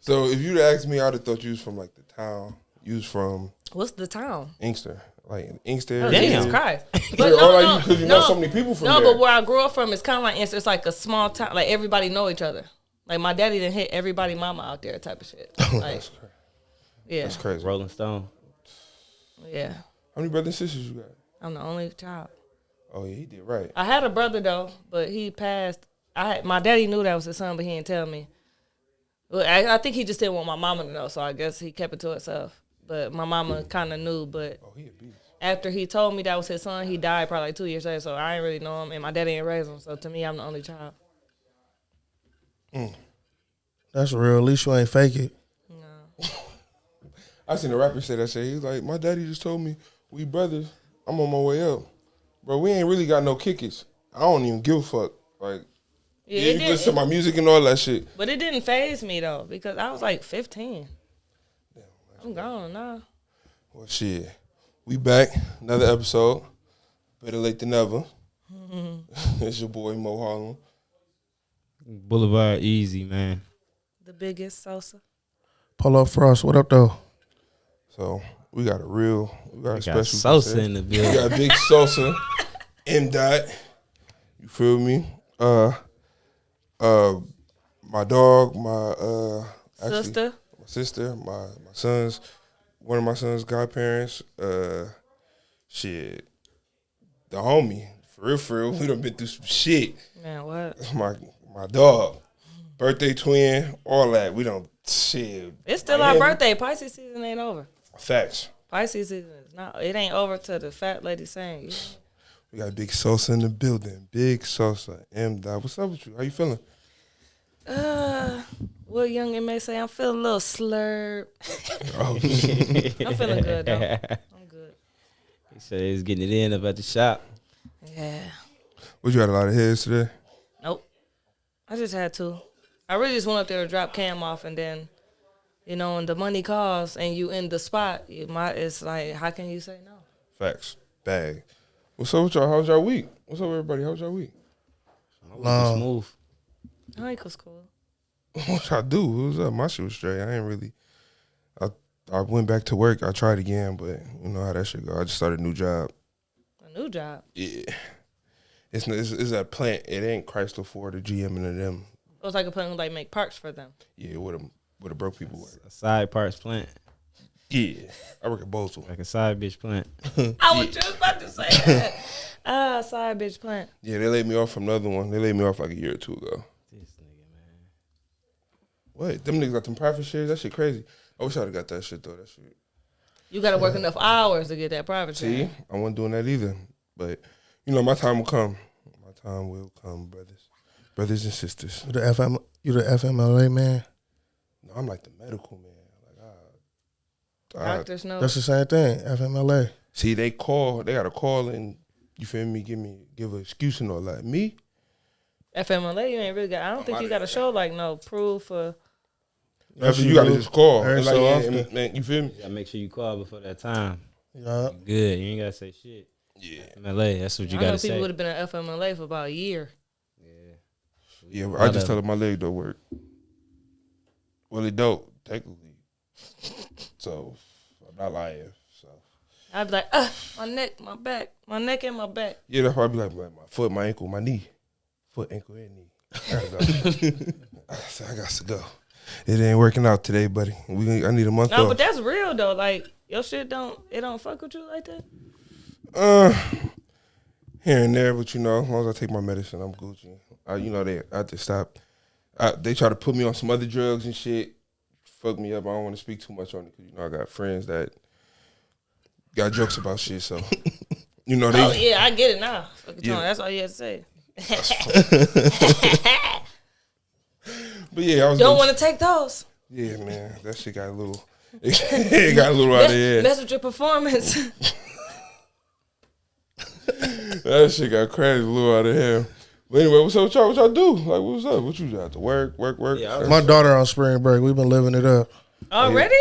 So if you'd asked me, I'd have thought you was from like the town. You was from What's the town? Inkster, like Inkster. Oh, Damn. Jesus Christ! But no, because you know so many people from there. No, but where I grew up from, it's kind of like Inkster. It's like a small town. Like everybody know each other. Like my daddy done hit everybody mama out there type of shit. Like, That's crazy. Yeah. That's crazy. Rolling Stone. Yeah. How many brothers and sisters you got? I'm the only child. Oh yeah, he did right. I had a brother though, but he passed. My daddy knew that was his son, but he didn't tell me. Well, I think he just didn't want my mama to know, so I guess he kept it to himself. But my mama kind of knew. But Oh, he a beast. after he told me that was his son, he died probably like 2 years later. So I ain't really know him, and my daddy ain't raised him. So to me, I'm the only child. That's real. At least you ain't fake it. No. I seen a rapper say that shit. He was like, my daddy just told me we brothers. I'm on my way up, bro. We ain't really got no kickers. I don't even give a fuck. Like, Yeah, you can listen to my music and all that shit. But it didn't phase me though because I was like 15. I'm gone now. Well, shit. We back. Another episode. Better late than never. It's your boy Mo Harlem. Boulevard Easy, man. The biggest Sosa. Pull up Frost. What up, though? So we got a Got special Sosa in the We building. got Big Sosa, M. Dot. You feel me? My dog, my Sister. my sister, my sons, one of my sons' godparents, shit, the homie, for real, we done been through some shit. Man, what? My dog, birthday twin, all that. We don't shit. It's still our birthday. Pisces season ain't over. Facts. Pisces season is not. It ain't over till the fat lady sing. We got Big Sosa in the building. Big Sosa, M. Dot. What's up with you? How you feeling? What youngin may say, I'm feeling a little slurred. Oh, I'm feeling good though. I'm good. He said he was getting it in up at the shop. Yeah. what you had a lot of heads today? Nope. I just had to. I really just went up there to drop Cam off, and then, you know, when the money calls and you in the spot, it's like, how can you say no? Facts. Bag. What's up with y'all? How's y'all week? What's up, everybody? How's y'all week? Long. Smooth. I think it's cool. What y'all do? What's up? My shit was straight. I ain't really. I went back to work. I tried again, but you know how that shit go. I just started a new job. A new job. Yeah. It's a plant. It ain't Chrysler Ford or GM and them. It was like a plan to like make parts for them. Yeah, where the broke people work. A side parts plant. Yeah. I work at Boswell. Like a side bitch plant. I was just about to say that. Side bitch plant. Yeah, they laid me off from another one. They laid me off like a year or two ago. This nigga, man. What? Them niggas got them profit shares? That shit crazy. I wish I'd have got that shit, though. That shit. You got to work enough hours to get that private See? share. I wasn't doing that either. But, you know, my time will come. My time will come, brothers. Brothers and sisters. You the FMLA man? No, I'm like the medical man. Doctors know. That's the same thing. FMLA. See, they got to call and, you feel me, give an excuse and all that. Me? FMLA, you ain't really got. I don't think you got to show like no proof or. That's you got to just call. Every And like, so yeah, often. man, you feel me? You gotta make sure you call before that time. Yeah. You good. You ain't gotta say shit. Yeah. MLA, that's what you I know gotta people say. would have been at FMLA for about a year. Yeah, but I just tell them my leg don't work. Well, it don't, technically. So, I'm not lying. So, I'd be like, my neck, my back, my neck and my back. yeah, that's why I be like my foot, my ankle, my knee. Foot, ankle, and knee. I gotta go. I got to go. It ain't working out today, buddy. I need a month No, off. but that's real though. Like your shit don't fuck with you like that. Here and there, but you know, as long as I take my medicine, I'm Gucci. I just stop. They try to put me on some other drugs and shit. Fuck me up. I don't want to speak too much on it because, you know, I got friends that got jokes about shit. So, you know, they. Oh yeah, I get it now. Fuck Yeah. that's all you had to say. But yeah, I was. Don't want to take those. Yeah, man, that shit got a little. It got a little out of hand. Mess with your performance. That shit got crazy, a little out of hand. But anyway, what's up with y'all? What y'all do? Like, what's up? What you got to work? Yeah, My daughter on spring break. We've been living it up. Already?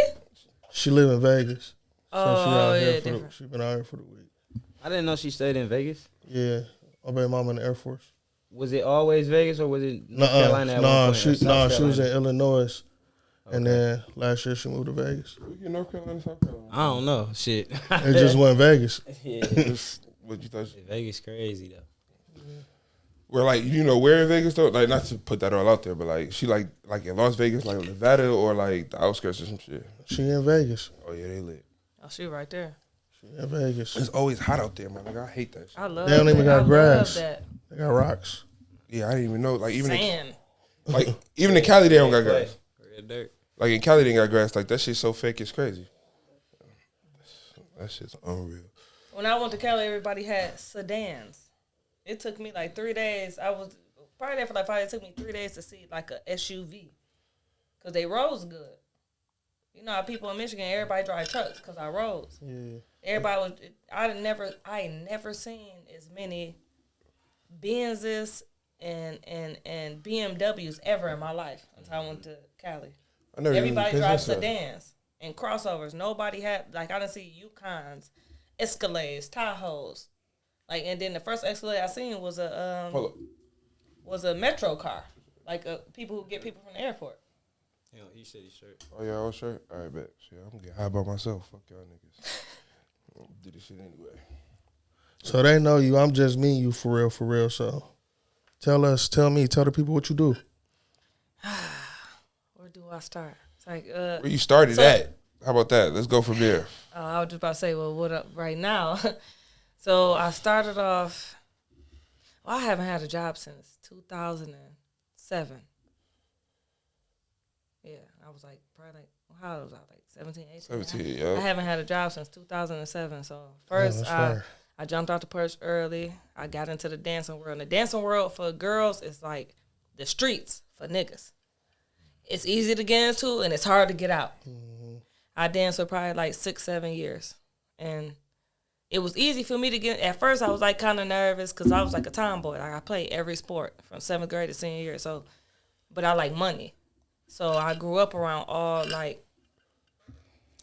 She live in Vegas. Oh, yeah, She been out here for the week. I didn't know she stayed in Vegas. Yeah. My baby mama in the Air Force. Was it always Vegas or was it North Carolina at one point, or South She was in Carolina? Illinois. And then last year she moved to Vegas. We get North Carolina, South Carolina. I don't know. Shit. It just went Vegas. Yeah. What you thought? Vegas crazy though. Where like where in Vegas though? Like not to put that all out there, but like she like in Las Vegas, like Nevada or like the outskirts or some shit. She in Vegas. Oh yeah, they lit. Oh, she right there. She in Vegas. It's always hot out there, man. Like I hate that shit. I love They don't even that. got I grass. love that. They got rocks. Yeah, I didn't even know. Like even Sand. even in Cali they don't got grass. Red dirt. Like in Cali they ain't got grass. Like that shit's so fake, it's crazy. That shit's unreal. When I went to Cali, everybody had sedans. It took me like 3 days. I was probably there for like 5 days. It took me 3 days to see like a SUV. Because they roads good. You know how people in Michigan, everybody drive trucks because our roads. Yeah. Everybody was, I never seen as many Benzes and BMWs ever in my life until I went to Cali. I never Everybody even drives business sedans and crossovers. Nobody had, like, I didn't see Yukons, Escalades, Tahoes. Like, and then the first Escalade I seen was a metro car. Like, people who get people from the airport. You know, he said he's straight. Oh yeah, all straight. All right, bet. Shit, I'm gonna get high by myself. Fuck y'all niggas. I'll do this shit anyway. So they know you. I'm just meeting you for real. So tell the people what you do. Where do I start? It's like, Where you started at? How about that? Let's go from there. I was just about to say, well, what up right now? So I started off, I haven't had a job since 2007. Yeah, I was like, probably like, how old was I? Like 17, 18? 17, yeah. I haven't had a job since 2007. So first, I jumped off the perch early. I got into the dancing world. And the dancing world for girls is like the streets for niggas. It's easy to get into and it's hard to get out. Mm-hmm. I danced for probably like 6-7 years. And it was easy for me to get. At first, I was like kind of nervous because I was like a tomboy. Like I played every sport from 7th grade to senior year. So, but I like money. So I grew up around all like,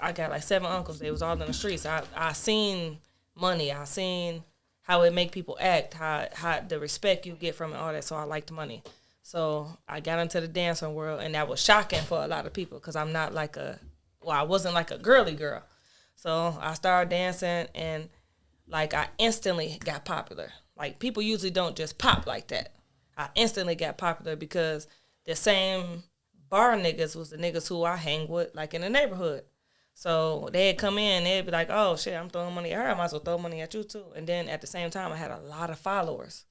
I got like 7 uncles. They was all in the streets. I seen money. I seen how it make people act, how the respect you get from it, all that. So I liked money. So I got into the dancing world, and that was shocking for a lot of people because I'm not like I wasn't like a girly girl. So I started dancing, and like I instantly got popular. Like people usually don't just pop like that. I instantly got popular because the same bar niggas was the niggas who I hang with, like in the neighborhood. So they'd come in, they'd be like, oh, shit, I'm throwing money at her. I might as well throw money at you, too. And then at the same time, I had a lot of followers.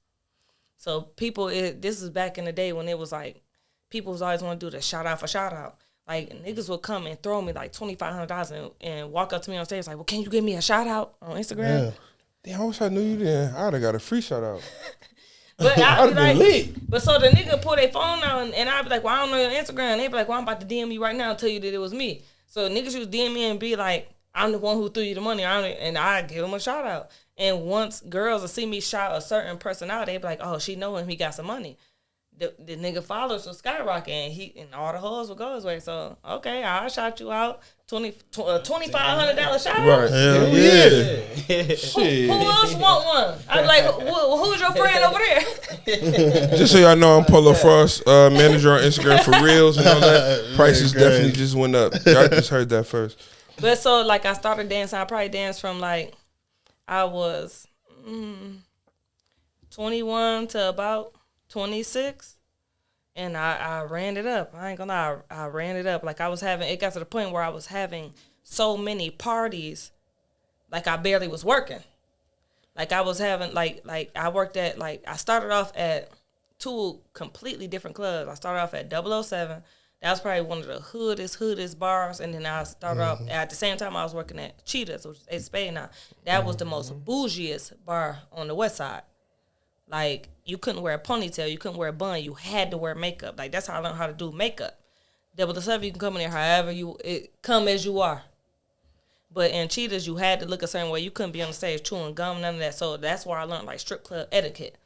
So people, this is back in the day when it was like, people was always want to do the shout out for shout out. Like, niggas would come and throw me like $2,500 and walk up to me on stage like, well, can you give me a shout out on Instagram? Yeah. Damn, I wish I knew you then. I'd have got a free shout out. But I'd have been lit. But so the nigga pull their phone out and I'd be like, well, I don't know your Instagram. They'd be like, well, I'm about to DM you right now and tell you that it was me. So niggas used to DM me and be like, I'm the one who threw you the money. And I give them a shout out. And once girls will see me shout a certain person out, they be like, oh, she know him. He got some money. The nigga followers will skyrocket and all the hoes will go his way. So, okay, I'll shout you out. $2,500 shout out. Right. Hell yeah. Shit. Who else want one? I'm like, who's your friend over there? Just so y'all know, I'm Polo Frost, manager on Instagram for Reels and all that. Prices definitely just went up. Y'all just heard that first. But so, like, I started dancing. I probably danced from, like, I was 21 to about 26. And I ran it up. I ain't gonna lie. I ran it up. Like, it got to the point where I was having so many parties, like, I barely was working. Like, I was having, like I worked at, like, I started off at 2 completely different clubs. I started off at 007. That was probably one of the hoodest bars. And then I started off, at the same time I was working at Cheetahs, which is Ace of Spades now. That was the most bougiest bar on the west side. Like, you couldn't wear a ponytail. You couldn't wear a bun. You had to wear makeup. Like, that's how I learned how to do makeup. 007, you can come in there however come as you are. But in Cheetahs, you had to look a certain way. You couldn't be on the stage chewing gum, none of that. So that's where I learned, like, strip club etiquette.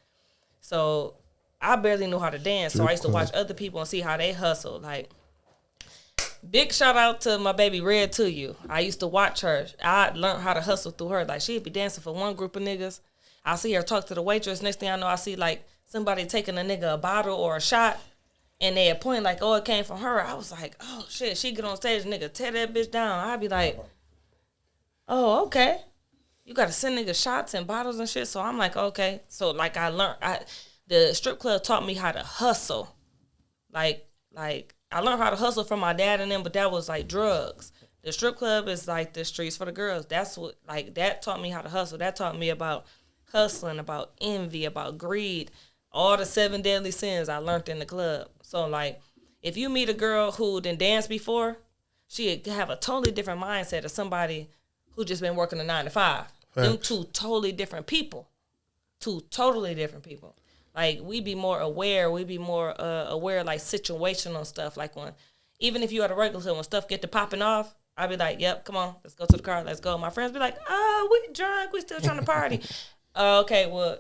So I barely knew how to dance. So I used to watch other people and see how they hustle. Like, big shout out to my baby Red to you. I used to watch her. I learned how to hustle through her. Like, she'd be dancing for one group of niggas. I see her talk to the waitress. Next thing I know, I see, like, somebody taking a nigga a bottle or a shot. and they point like, oh, it came from her. I was like, oh shit, she get on stage, nigga, tear that bitch down. I'd be like, oh, okay. You gotta send niggas shots and bottles and shit. So I'm like, okay. So like I learned, the strip club taught me how to hustle. Like I learned how to hustle from my dad and them, but that was like drugs. The strip club is like the streets for the girls. That's what, like, that taught me how to hustle. That taught me about hustling, about envy, about greed. All the 7 deadly sins I learned in the club. So, like, if you meet a girl who didn't dance before, she'd have a totally different mindset of somebody who just been working a 9 to 5. Them two totally different people. Two totally different people. Like, we be more aware. We be more aware, like, situational stuff. Like, even if you at a regular club, when stuff get to popping off, I'd be like, yep, come on, let's go to the car, let's go. My friends be like, oh, we drunk, we still trying to party. Okay, well,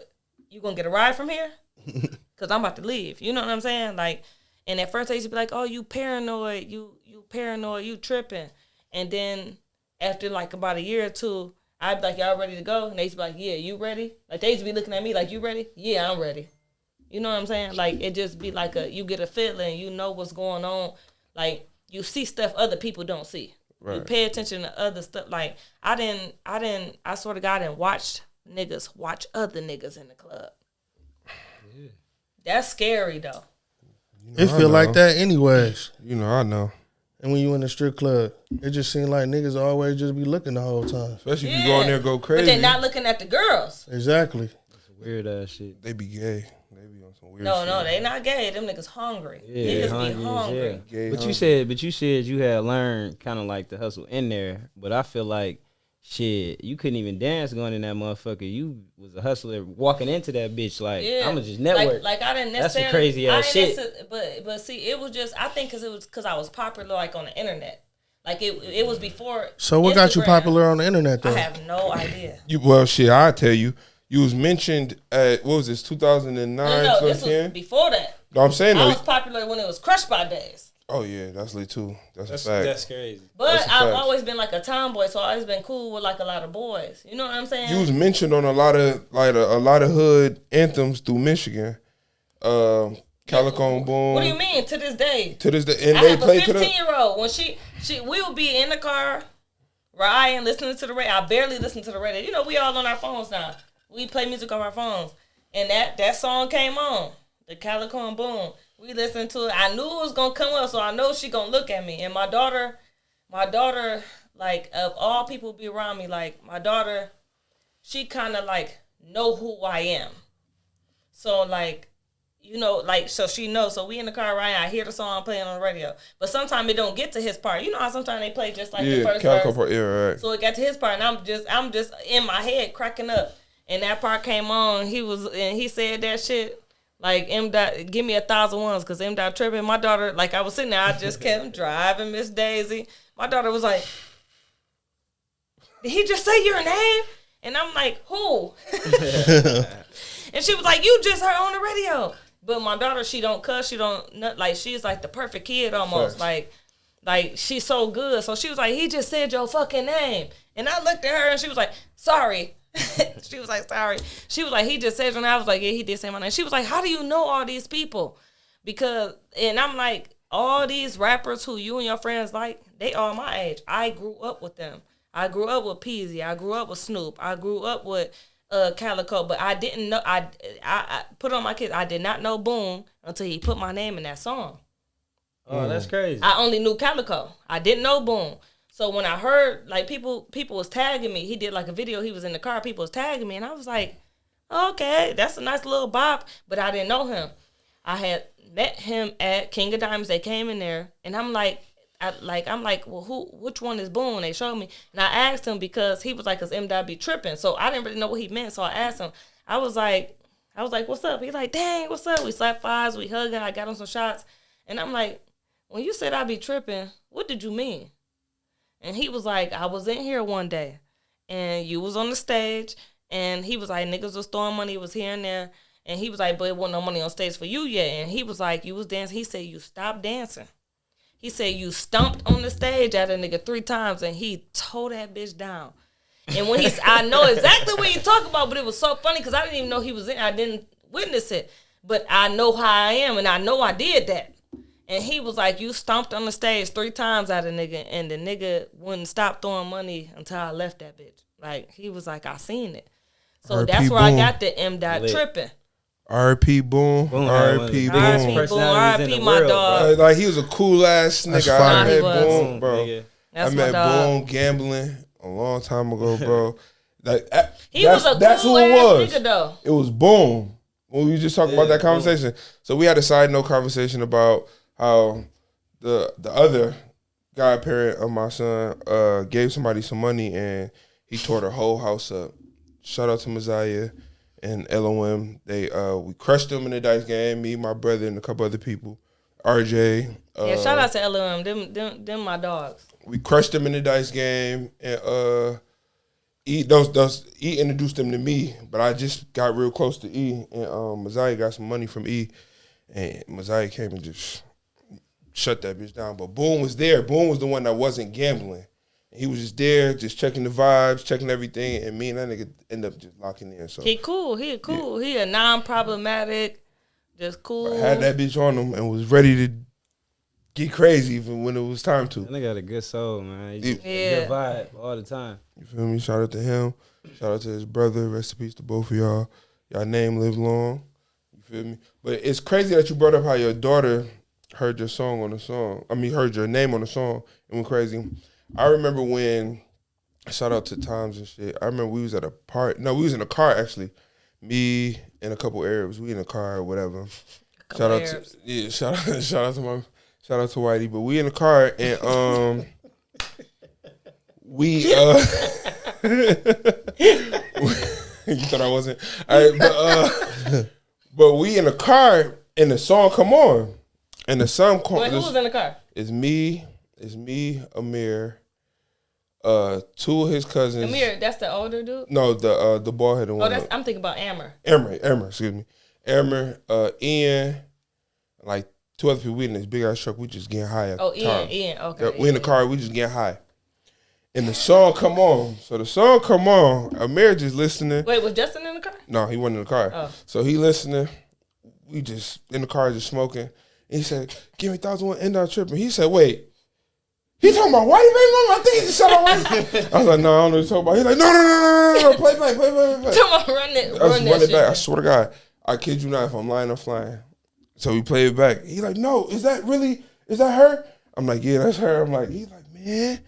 you gonna get a ride from here? Because I'm about to leave. You know what I'm saying? Like, and at first they used to be like, oh, you paranoid, you paranoid, you tripping. And then after like about a year or two, I'd be like, y'all ready to go? And they used to be like, yeah, you ready? Like, they used to be looking at me like, you ready? Yeah, I'm ready. You know what I'm saying? Like, it just be like you get a feeling, you know what's going on. Like, you see stuff other people don't see. Right. You pay attention to other stuff. Like, I swear to God, I didn't watch niggas watch other niggas in the club. Yeah. That's scary, though. You know, it feel like that anyways. You know, I know. And when you in the strip club, it just seems like niggas always just be looking the whole time. Especially if you go in there and go crazy. But they're not looking at the girls. Exactly. That's weird ass shit. They be gay. They be on some weird no, shit. No, they not gay. Them niggas hungry. Yeah, niggas be hungry. Yeah. But you said you had learned kind of like the hustle in there. But I feel like, shit, you couldn't even dance going in that motherfucker. You was a hustler walking into that bitch like, I'ma just network. Like I didn't necessarily. That's some crazy ass shit. But see, it was just, I think because I was popular like on the internet. Like it was before. So what got you popular on the internet though? I have no idea. Well, shit, I'll tell you. You was mentioned at, what was this, 2009? No, this was before that. No, I'm saying I was popular when it was Crush By days. Oh, yeah, that's lit too. That's a fact. That's crazy. But I've always been like a tomboy, so I've always been cool with like a lot of boys. You know what I'm saying? You was mentioned on a lot of hood anthems through Michigan. Calico Boom. What do you mean? To this day. To this day. And I they have a play 15-year-old. When we would be in the car, riding, listening to the radio. I barely listen to the radio. You know, we all on our phones now. We play music on our phones. And that song came on. The Calico Boom. We listened to it. I knew it was going to come up, so I know she going to look at me. And my daughter, like, of all people be around me, like, my daughter, she kind of, like, know who I am. So, like, you know, like, so she knows. So we in the car riding. I hear the song playing on the radio. But sometimes it don't get to his part. You know how sometimes they play just like the first Calico verse? Part, yeah, right. So it got to his part, and I'm just in my head cracking up. And that part came on. He said that shit. Like, M. Dot, give me 1,000 ones, because M. Dot tripping. My daughter, like, I was sitting there, I just kept driving Miss Daisy. My daughter was like, did he just say your name? And I'm like, who? And she was like, you just heard on the radio. But my daughter, she don't cuss, she don't, like, she's like the perfect kid almost. Like, she's so good. So she was like, he just said your fucking name. And I looked at her, and she was like, sorry. She was like, sorry. She was like, he just said your name. I was like, yeah, he did say my name. She was like, how do you know all these people? And I'm like, all these rappers who you and your friends like, they all my age. I grew up with them. I grew up with Peasy. I grew up with Snoop. I grew up with Calico. But I didn't know, I put on my kids, I did not know Boom until he put my name in that song. Oh, that's crazy. I only knew Calico. I didn't know Boom. So when I heard, like, people was tagging me, he did like a video, he was in the car, people was tagging me, and I was like, okay, that's a nice little bop, but I didn't know him. I had met him at King of Diamonds. They came in there, and I'm like, well, which one is Boom? They showed me, and I asked him because he was like, cause M. Dot be tripping, so I didn't really know what he meant. So I asked him. I was like, what's up? He's like, dang, what's up? We slapped fives, we hugging. I got him some shots, and I'm like, when you said I be tripping, what did you mean? And he was like, I was in here one day, and you was on the stage, and he was like, niggas was throwing money, was here and there, and he was like, but it wasn't no money on stage for you yet. And he was like, you was dancing. He said, you stopped dancing. He said, you stumped on the stage at a nigga 3 times, and he tore that bitch down. And when I know exactly what he talking about, but it was so funny because I didn't even know he was in. I didn't witness it, but I know how I am, and I know I did that. And he was like, you stomped on the stage 3 times at a nigga, and the nigga wouldn't stop throwing money until I left that bitch. Like, he was like, I seen it. So that's where I got the M. Tripping. R.P. Boom. R.P. Boom. R.P. my dog. Like, he was a cool ass nigga. I met Boom, bro. That's I met Boom gambling a long time ago, bro. Like, he was a cool ass nigga, though. It was Boom. When we were just talking about that conversation. So we had a side note conversation about how the other godparent of my son gave somebody some money and he tore the whole house up. Shout out to Messiah and LOM. We crushed them in the dice game, me, my brother, and a couple other people. RJ. Shout out to LOM. Them my dogs. We crushed them in the dice game, and E introduced them to me, but I just got real close to E, and Messiah got some money from E, and Messiah came and just shut that bitch down. But Boom was there. Boom was the one that wasn't gambling. He was just there, just checking the vibes, checking everything, and me and that nigga end up just locking in. So he cool. Yeah. He a non-problematic, just cool. I had that bitch on him and was ready to get crazy even when it was time to. That nigga got a good soul, man. He just a good vibe all the time. You feel me? Shout out to him. Shout out to his brother. Rest in peace to both of y'all. Y'all name live long. You feel me? But it's crazy that you brought up how your daughter heard your song on the song. I mean, heard your name on the song and went crazy. I remember when, shout out to Times and shit. I remember we was at a party. No, we was in a car actually. Me and a couple Arabs. We in a car or whatever. Shout out to Whitey. But we in the car and we you thought I wasn't. All right, but we in the car and the song come on. And the song who was in the car? It's me, Amir, 2 of his cousins. Amir, that's the older dude? No, the bald headed one. I'm thinking about Amber. Amber, excuse me. Amber, Ian, like 2 other people. We in this big ass truck. We just getting high at Ian, okay. Yeah, we in the car. We just getting high. And the song come on. So the song come on. Amir just listening. Wait, was Justin in the car? No, he wasn't in the car. Oh. So he listening. We just in the car just smoking. And he said, give me 1,001 end out tripping. He said, wait. He talking about Whitey baby mama? I think he just shut up Whitey. I was like, no, I don't know what he's talking about. He's like, no, play back. Come on, run it back. I swear to God. I kid you not, if I'm lying, I'm flying. So we play it back. He's like, no, is that her? I'm like, yeah, that's her. He's like, man,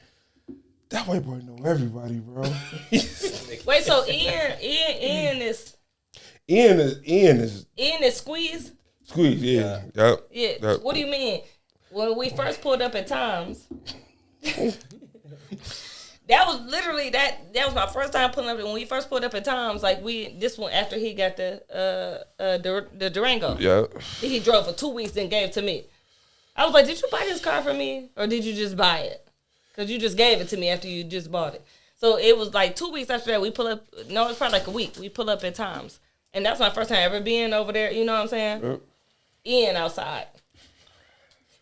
that white boy know everybody, bro. Wait, so Ian is Squeeze? Squeeze, yeah. Yep. Yeah. Yep. What do you mean? When we first pulled up at Times, that was literally that was my first time pulling up. When we first pulled up at Times, like this one after he got the Durango. Yeah. He drove for 2 weeks and gave it to me. I was like, did you buy this car for me or did you just buy it? Because you just gave it to me after you just bought it. So it was like 2 weeks after that we pull up. No, it's probably like a week. We pull up at Times, and that's my first time ever being over there. You know what I'm saying? Yep. Ian outside.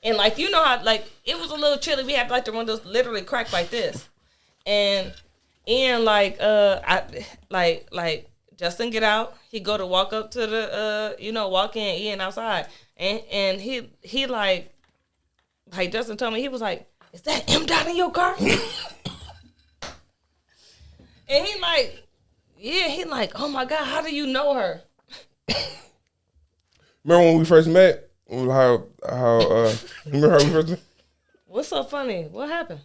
And like, you know how, like, it was a little chilly. We had like the windows literally cracked like this. And Ian, like, Justin get out. He go to walk up to the, walk in, Ian outside. And he like Justin told me, he was like, is that M. Dot in your car? And he like, yeah, he like, oh my God, how do you know her? Remember when we first met? How remember how we first met? What's so funny? What happened?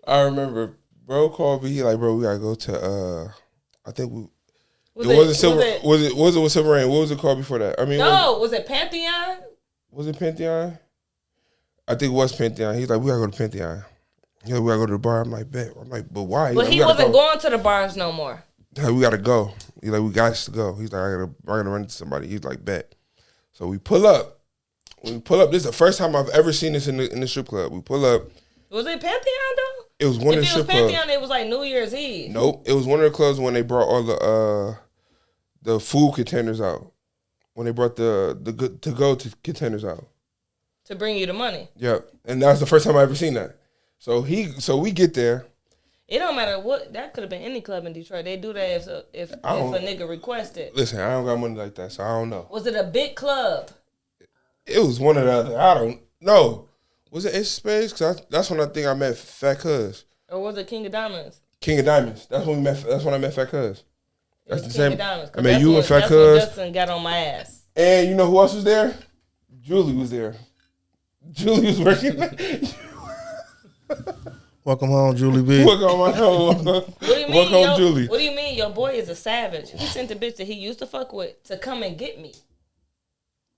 I remember bro called me. He like, bro, we gotta go to I think we was it with Silver Rain? What was it called before that? I mean, was it Pantheon? Was it Pantheon? I think it was Pantheon. He's like, we gotta go to Pantheon. He's like, we gotta go to the bar. I'm like, bet. I'm like, but why? But he wasn't going to the bars no more. He's like, we gotta go. He's like, we got to go. He's like, I gotta run into somebody. He's like, bet. So we pull up. When we pull up, this is the first time I've ever seen this in the strip club. We pull up. Was it Pantheon though? It was one of the strip clubs. If it was Pantheon, it was like New Year's Eve. Nope, it was one of the clubs when they brought all the food containers out. When they brought the to-go containers out. To bring you the money. Yep, and that was the first time I ever seen that. So we get there. It don't matter what. That could have been any club in Detroit. They do that if a nigga requested. Listen, I don't got money like that, so I don't know. Was it a big club? It was one or the other. No. Was it Ace of Spades? Cause that's when I think I met Fat Cuz. Or was it King of Diamonds? King of Diamonds. That's when we met. That's when I met Fat Cuz. That's the King same. of Diamonds. I mean, you and Fat That's when Cuz. Justin got on my ass. And you know who else was there? Julie was there. Julie was working. Welcome home, Julie B. Welcome home. What do you mean, Welcome home, Julie. What do you mean? Your boy is a savage. He sent the bitch that he used to fuck with to come and get me.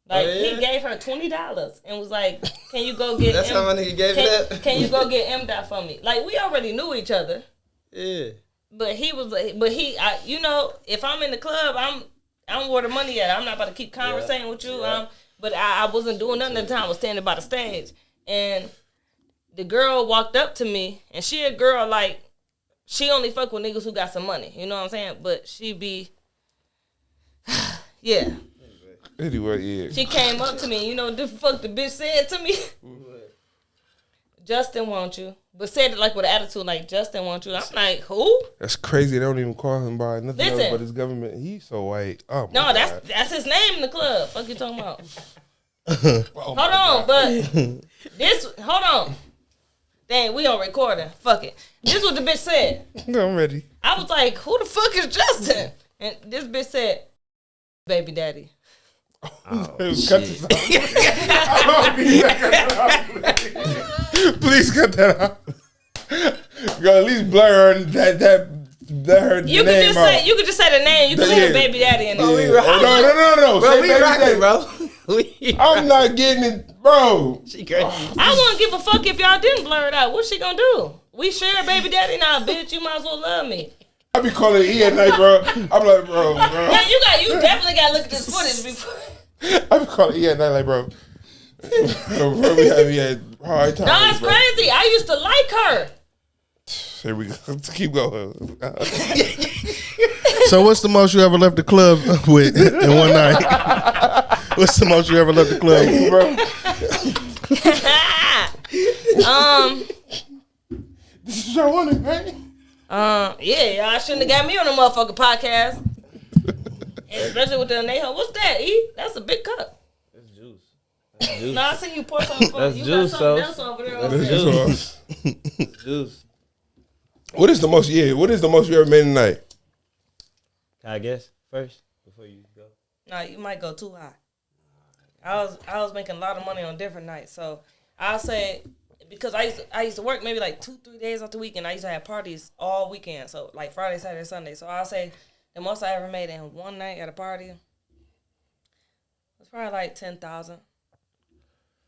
Like, he gave her $20 and was like, "Can you go get?" That's how my nigga gave that. Can you go get M dot for me? Like, we already knew each other. Yeah. But he was like, you know, if I'm in the club, I'm where the money at. I'm not about to keep conversating with you. Yeah. But I wasn't doing nothing at the time. I was standing by the stage, and the girl walked up to me, and she a girl like, she only fuck with niggas who got some money. You know what I'm saying? But she be, yeah. Anyway, yeah. She came up to me. You know what the fuck the bitch said to me? Justin want you. But said it like with an attitude, like, Justin want you. I'm like, who? That's crazy. They don't even call him by nothing else Listen. but his government. He's so white. Oh my No, God. that's his name in the club. Fuck you talking about? Oh Hold my on, God. but hold on. Dang, we on recording. Fuck it. This is what the bitch said. I'm ready. I was like, who the fuck is Justin? And this bitch said, baby daddy. Oh, Cut this shit. out. Please cut that out. Girl, at least blur her that her You name could just out. say the name. You can Yeah. leave baby daddy in there. Yeah. No. Bro, Say we baby rocking, daddy. bro. I'm not getting it, bro. She crazy. I wouldn't give a fuck if y'all didn't blur it out. What's she gonna do? We share baby daddy now, bitch. You might as well love me. I be calling E at night, bro. I'm like, bro. Yeah, you definitely gotta look at this footage before. I be calling E at night, like, bro. Bro, we had hard times. No, it's bro. crazy. I used to like her. Here we go. Keep going. So what's the most you ever left the club with in one night? What's the most you ever left the club with? Bro. This is what I wanted, right? Yeah, y'all shouldn't have got me on the motherfucking podcast. And especially with the Anejo. What's that, E? That's a big cup. That's juice. That's juice. No, I seen you pour something for That's you. juice, got something so. else over there. That's over there. juice. Juice. What is the most you ever made in a night? Can I guess first before you go? Nah, you might go too high. I was making a lot of money on different nights, so I'll say, because I used to work maybe like 2-3 days out the week, and I used to have parties all weekend, so like Friday, Saturday, Sunday. So I'll say the most I ever made in one night at a party was probably like 10,000,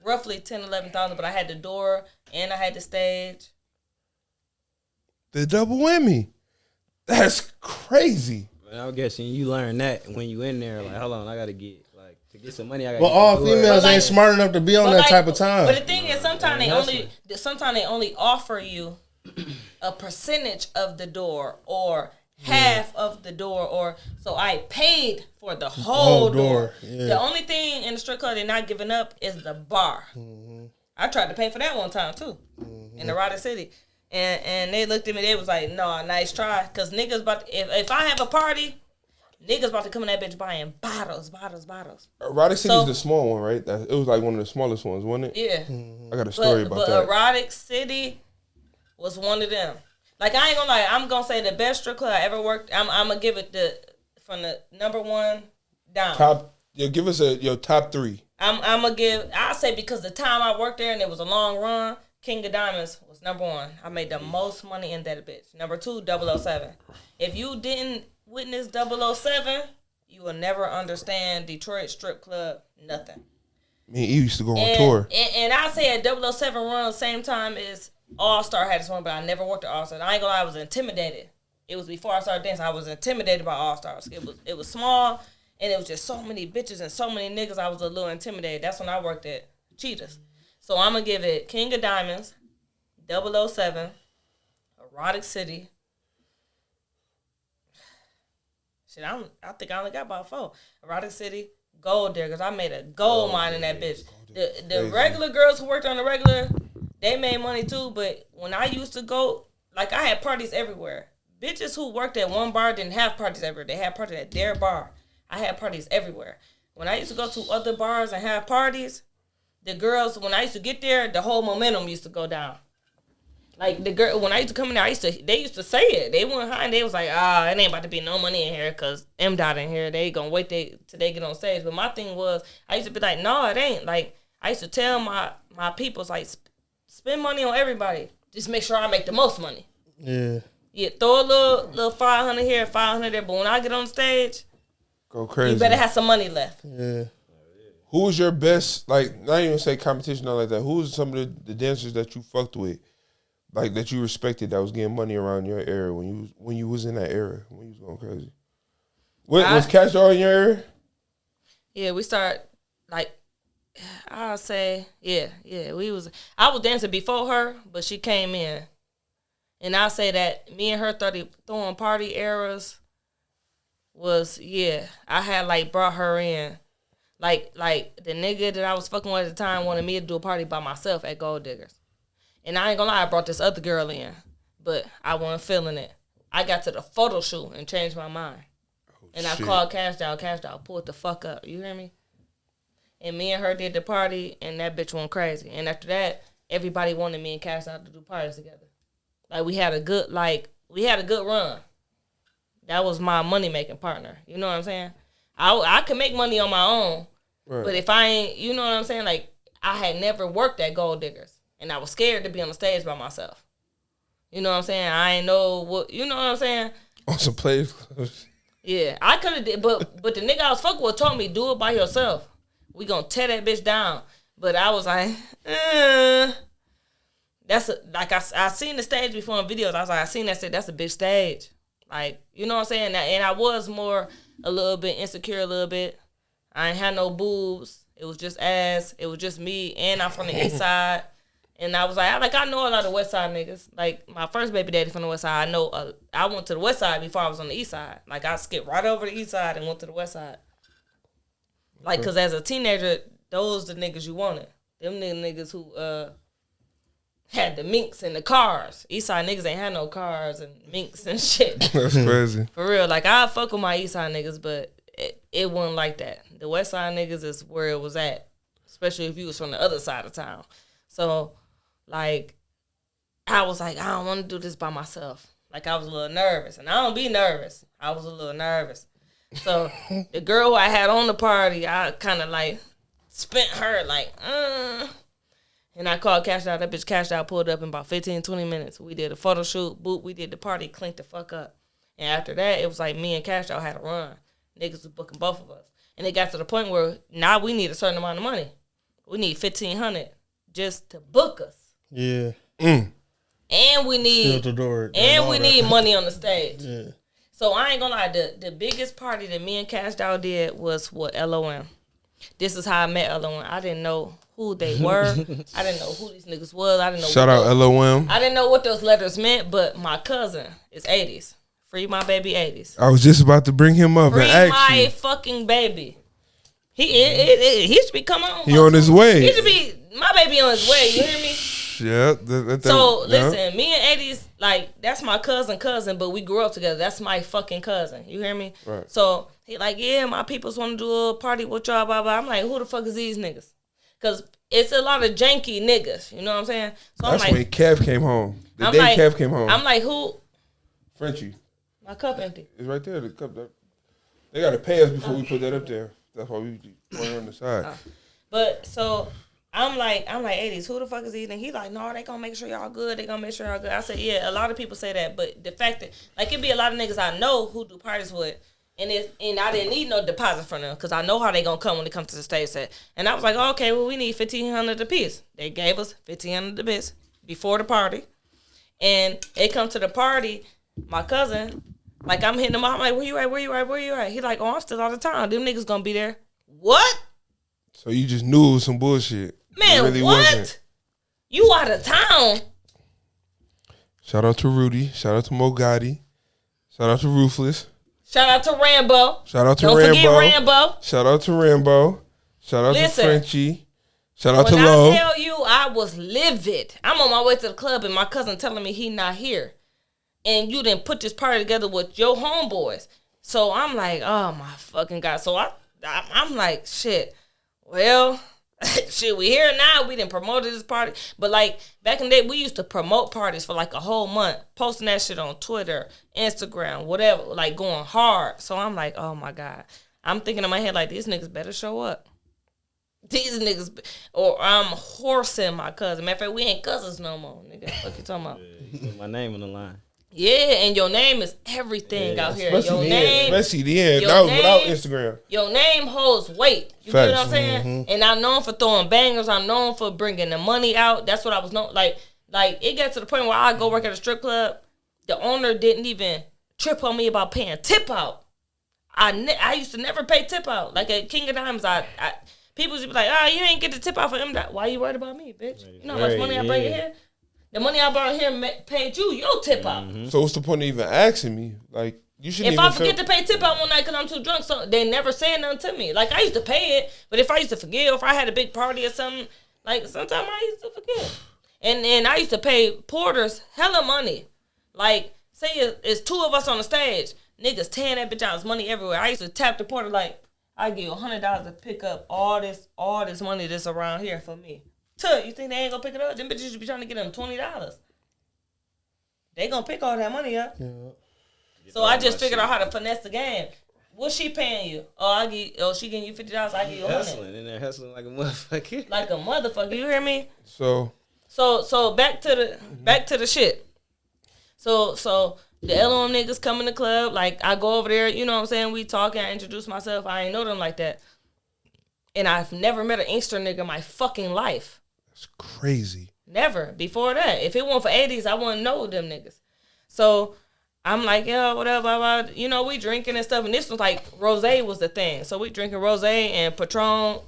roughly 11,000. But I had the door and I had the stage. The double whammy. That's crazy. But I'm guessing you learn that when you in there. Like, hold on, I gotta get to get some money. I gotta. But get all the door. females But like- ain't smart enough to be on But that like- type of time. But the thing is, sometimes Man, they only offer you a percentage of the door or half of the door, or so I paid for the whole door. Yeah. The only thing in the strip club they're not giving up is the bar. I tried to pay for that one time too, in the Rada City, and they looked at me. They was like, "No, nice try," because niggas about if I have a party, niggas about to come in that bitch buying bottles. Erotic City So- is the small one, right? It was like one of the smallest ones, wasn't it? Yeah. I got a story about but that. Erotic City was one of them. Like, I ain't gonna lie, I'm gonna say the best strip club I ever worked. I'm gonna give it from the number one down. Give us your top three. I'm gonna give. I'll say because the time I worked there and it was a long run. King of Diamonds was number one. I made the most money in that bitch. Number two, 007. If you didn't witness 007, you will never understand Detroit strip club. Nothing. Me and E used to go on tour. And I say at 007 run same time as All Star had this one, but I never worked at All Star. I ain't gonna lie, I was intimidated. It was before I started dancing. I was intimidated by All Stars. It was small, and it was just so many bitches and so many niggas. I was a little intimidated. That's when I worked at Cheetahs. So I'm gonna give it King of Diamonds, 007, Erotic City. Shit, I think I only got about 4. Erotic City, Gold Diggers. I made a gold mine in that bitch. The regular girls who worked on the regular, they made money too. But when I used to go, like, I had parties everywhere. Bitches who worked at one bar didn't have parties everywhere. They had parties at their bar. I had parties everywhere. When I used to go to other bars and have parties, the girls, when I used to get there, the whole momentum used to go down. Like the girl, when I used to come in there, they used to say it. They weren't hiding. They was like, it ain't about to be no money in here because M dot in here. They gonna wait till they get on stage. But my thing was, I used to be like, no, it ain't. Like I used to tell my peoples like, spend money on everybody. Just make sure I make the most money. Yeah. Yeah, throw a little 500 here, 500 there. But when I get on stage, go crazy. You better have some money left. Yeah. Who was your best, like, not even say competition, not like that. Who was some of the dancers that you fucked with, like, that you respected that was getting money around your era when you was in that era, when you was going crazy? Was Cash Doll in your era? Yeah, we start, like, I'll say, yeah. I was dancing before her, but she came in. And I'll say that me and her throwing party eras was, I had, like, brought her in. Like the nigga that I was fucking with at the time wanted me to do a party by myself at Gold Diggers. And I ain't gonna lie, I brought this other girl in, but I wasn't feeling it. I got to the photo shoot and changed my mind. And I called Cash Doll. Cash Doll pulled the fuck up. You hear me? And me and her did the party, and that bitch went crazy. And after that, everybody wanted me and Cash Doll to do parties together. Like we had a good run. That was my money making partner. You know what I'm saying? I could make money on my own, right. But if I ain't, you know what I'm saying? Like, I had never worked at Gold Diggers, and I was scared to be on the stage by myself. You know what I'm saying? I ain't know what, you know what I'm saying? On some plays. Yeah, I could have did, but the nigga I was fucking with told me, do it by yourself. We gonna tear that bitch down. But I was like, I seen the stage before in videos. I was like, I seen that, said that's a big stage. Like, you know what I'm saying? And I was a little bit insecure a little bit. I ain't had no boobs. It was just ass. It was just me. And I'm from the east side. And I was like, I know a lot of west side niggas. Like, my first baby daddy from the west side, I know, I went to the west side before I was on the east side. Like, I skipped right over the east side and went to the west side. Like, because as a teenager, those the niggas you wanted. Them niggas who had the minks and the cars. East side niggas ain't had no cars and minks and shit. That's crazy. For real. Like, I fuck with my east side niggas, but it wasn't like that. The west side niggas is where it was at, especially if you was from the other side of town. So, like, I was like, I don't want to do this by myself. Like, I was a little nervous. And I don't be nervous. I was a little nervous. So, the girl who I had on the party, I kind of, like, spent her, like, And I called Cash Out. That bitch Cash Out pulled up in about 15, 20 minutes. We did a photo shoot. Boop, we did the party, clinked the fuck up. And after that, it was like me and Cash Out had a run. Niggas was booking both of us. And it got to the point where now we need a certain amount of money. We need $1,500 just to book us. Yeah. And we need money on the stage. Yeah. So I ain't gonna lie, the biggest party that me and Cash Doll did was with LOM. This is how I met LOM. I didn't know who they were. I didn't know who these niggas was. I didn't know. Shout out LOM. I didn't know what those letters meant, but my cousin is 80s. Free my baby 80s. I was just about to bring him up and ask my you. fucking baby. He should be coming on. He on his way. He should be, my baby on his way. You hear me? Yeah. Listen, me and 80s, like, that's my cousin, but we grew up together. That's my fucking cousin. You hear me? Right. So he like, yeah, my peoples want to do a party with y'all, blah, blah. I'm like, who the fuck is these niggas? Because it's a lot of janky niggas. You know what I'm saying? So that's I'm like, when Kev came home. Kev came home. I'm like, who? Frenchie. My cup empty. It's right there. The cup. They got to pay us before we put that up there. That's why we put it on the side. But so I'm like 80s. Who the fuck is these? And he like, no, they gonna make sure y'all good. They gonna make sure y'all good. I said, yeah. A lot of people say that, but the fact that like it be a lot of niggas I know who do parties with, and I didn't need no deposit from them because I know how they gonna come when they come to the stage set. And I was like, oh, okay, well we need $1,500 a piece. They gave us $1,500 a piece before the party, and they come to the party. My cousin. Like, I'm hitting him up. I'm like, where you at? He like, oh, I'm still out of town. Them niggas gonna be there. What? So you just knew it was some bullshit. Man, really what? Wasn't. You out of town. Shout out to Rudy. Shout out to Mo Gotti. Shout out to Ruthless. Shout out to Rambo. Don't forget Rambo. Shout out to Rambo. Shout out to Frenchie. Shout out to Lo. When I tell you I was livid. I'm on my way to the club and my cousin telling me he not here. And you didn't put this party together with your homeboys. So I'm like, oh my fucking God. So I'm like, shit. Well, Shit, we here now. We didn't promote this party. But like back in the day, we used to promote parties for like a whole month, posting that shit on Twitter, Instagram, whatever, like going hard. So I'm like, oh my God. I'm thinking in my head like, these niggas better show up. These niggas, or I'm horsing my cousin. Matter of fact, we ain't cousins no more, nigga. What you talking about? You put my name on the line. Yeah, and your name is everything out here. Especially Your name, especially then. That was without Instagram. Your name holds weight. You get what I'm saying? Mm-hmm. And I'm known for throwing bangers. I'm known for bringing the money out. That's what I was known. Like it got to the point where I go work at a strip club. The owner didn't even trip on me about paying tip out. I used to never pay tip out. Like at King of Diamonds, people used to be like, oh, you ain't get the tip out for him. Why you worried about me, bitch? You know how much money I bring in here? The money I brought in here paid you your tip out. So what's the point of even asking me? Like, you shouldn't if I forget to pay tip out one night because I'm too drunk, so they never say nothing to me. Like, I used to pay it, but if I used to forget, or if I had a big party or something, like, sometimes I used to forget. And I used to pay porters hella money. Like, say it's two of us on the stage. Niggas tearing that bitch out. There's money everywhere. I used to tap the porter like, I give you $100 to pick up all this money that's around here for me. You think they ain't gonna pick it up? Them bitches should be trying to get them $20. They gonna pick all that money up. Yeah. So I just figured out how to finesse the game. What's she paying you? She getting you $50. I give you $100. Hustling in there, hustling like a motherfucker. Like a motherfucker. You hear me? So back to the shit. So the LOM niggas come in the club. Like I go over there. You know what I'm saying? We talking. I introduce myself. I ain't know them like that. And I've never met an Inkster nigga in my fucking life. That's crazy. Never. Before that. If it weren't for 80s, I wouldn't know them niggas. So I'm like, yo, whatever, blah, blah. You know, we drinking and stuff. And this was like, rosé was the thing. So we drinking rosé and Patron,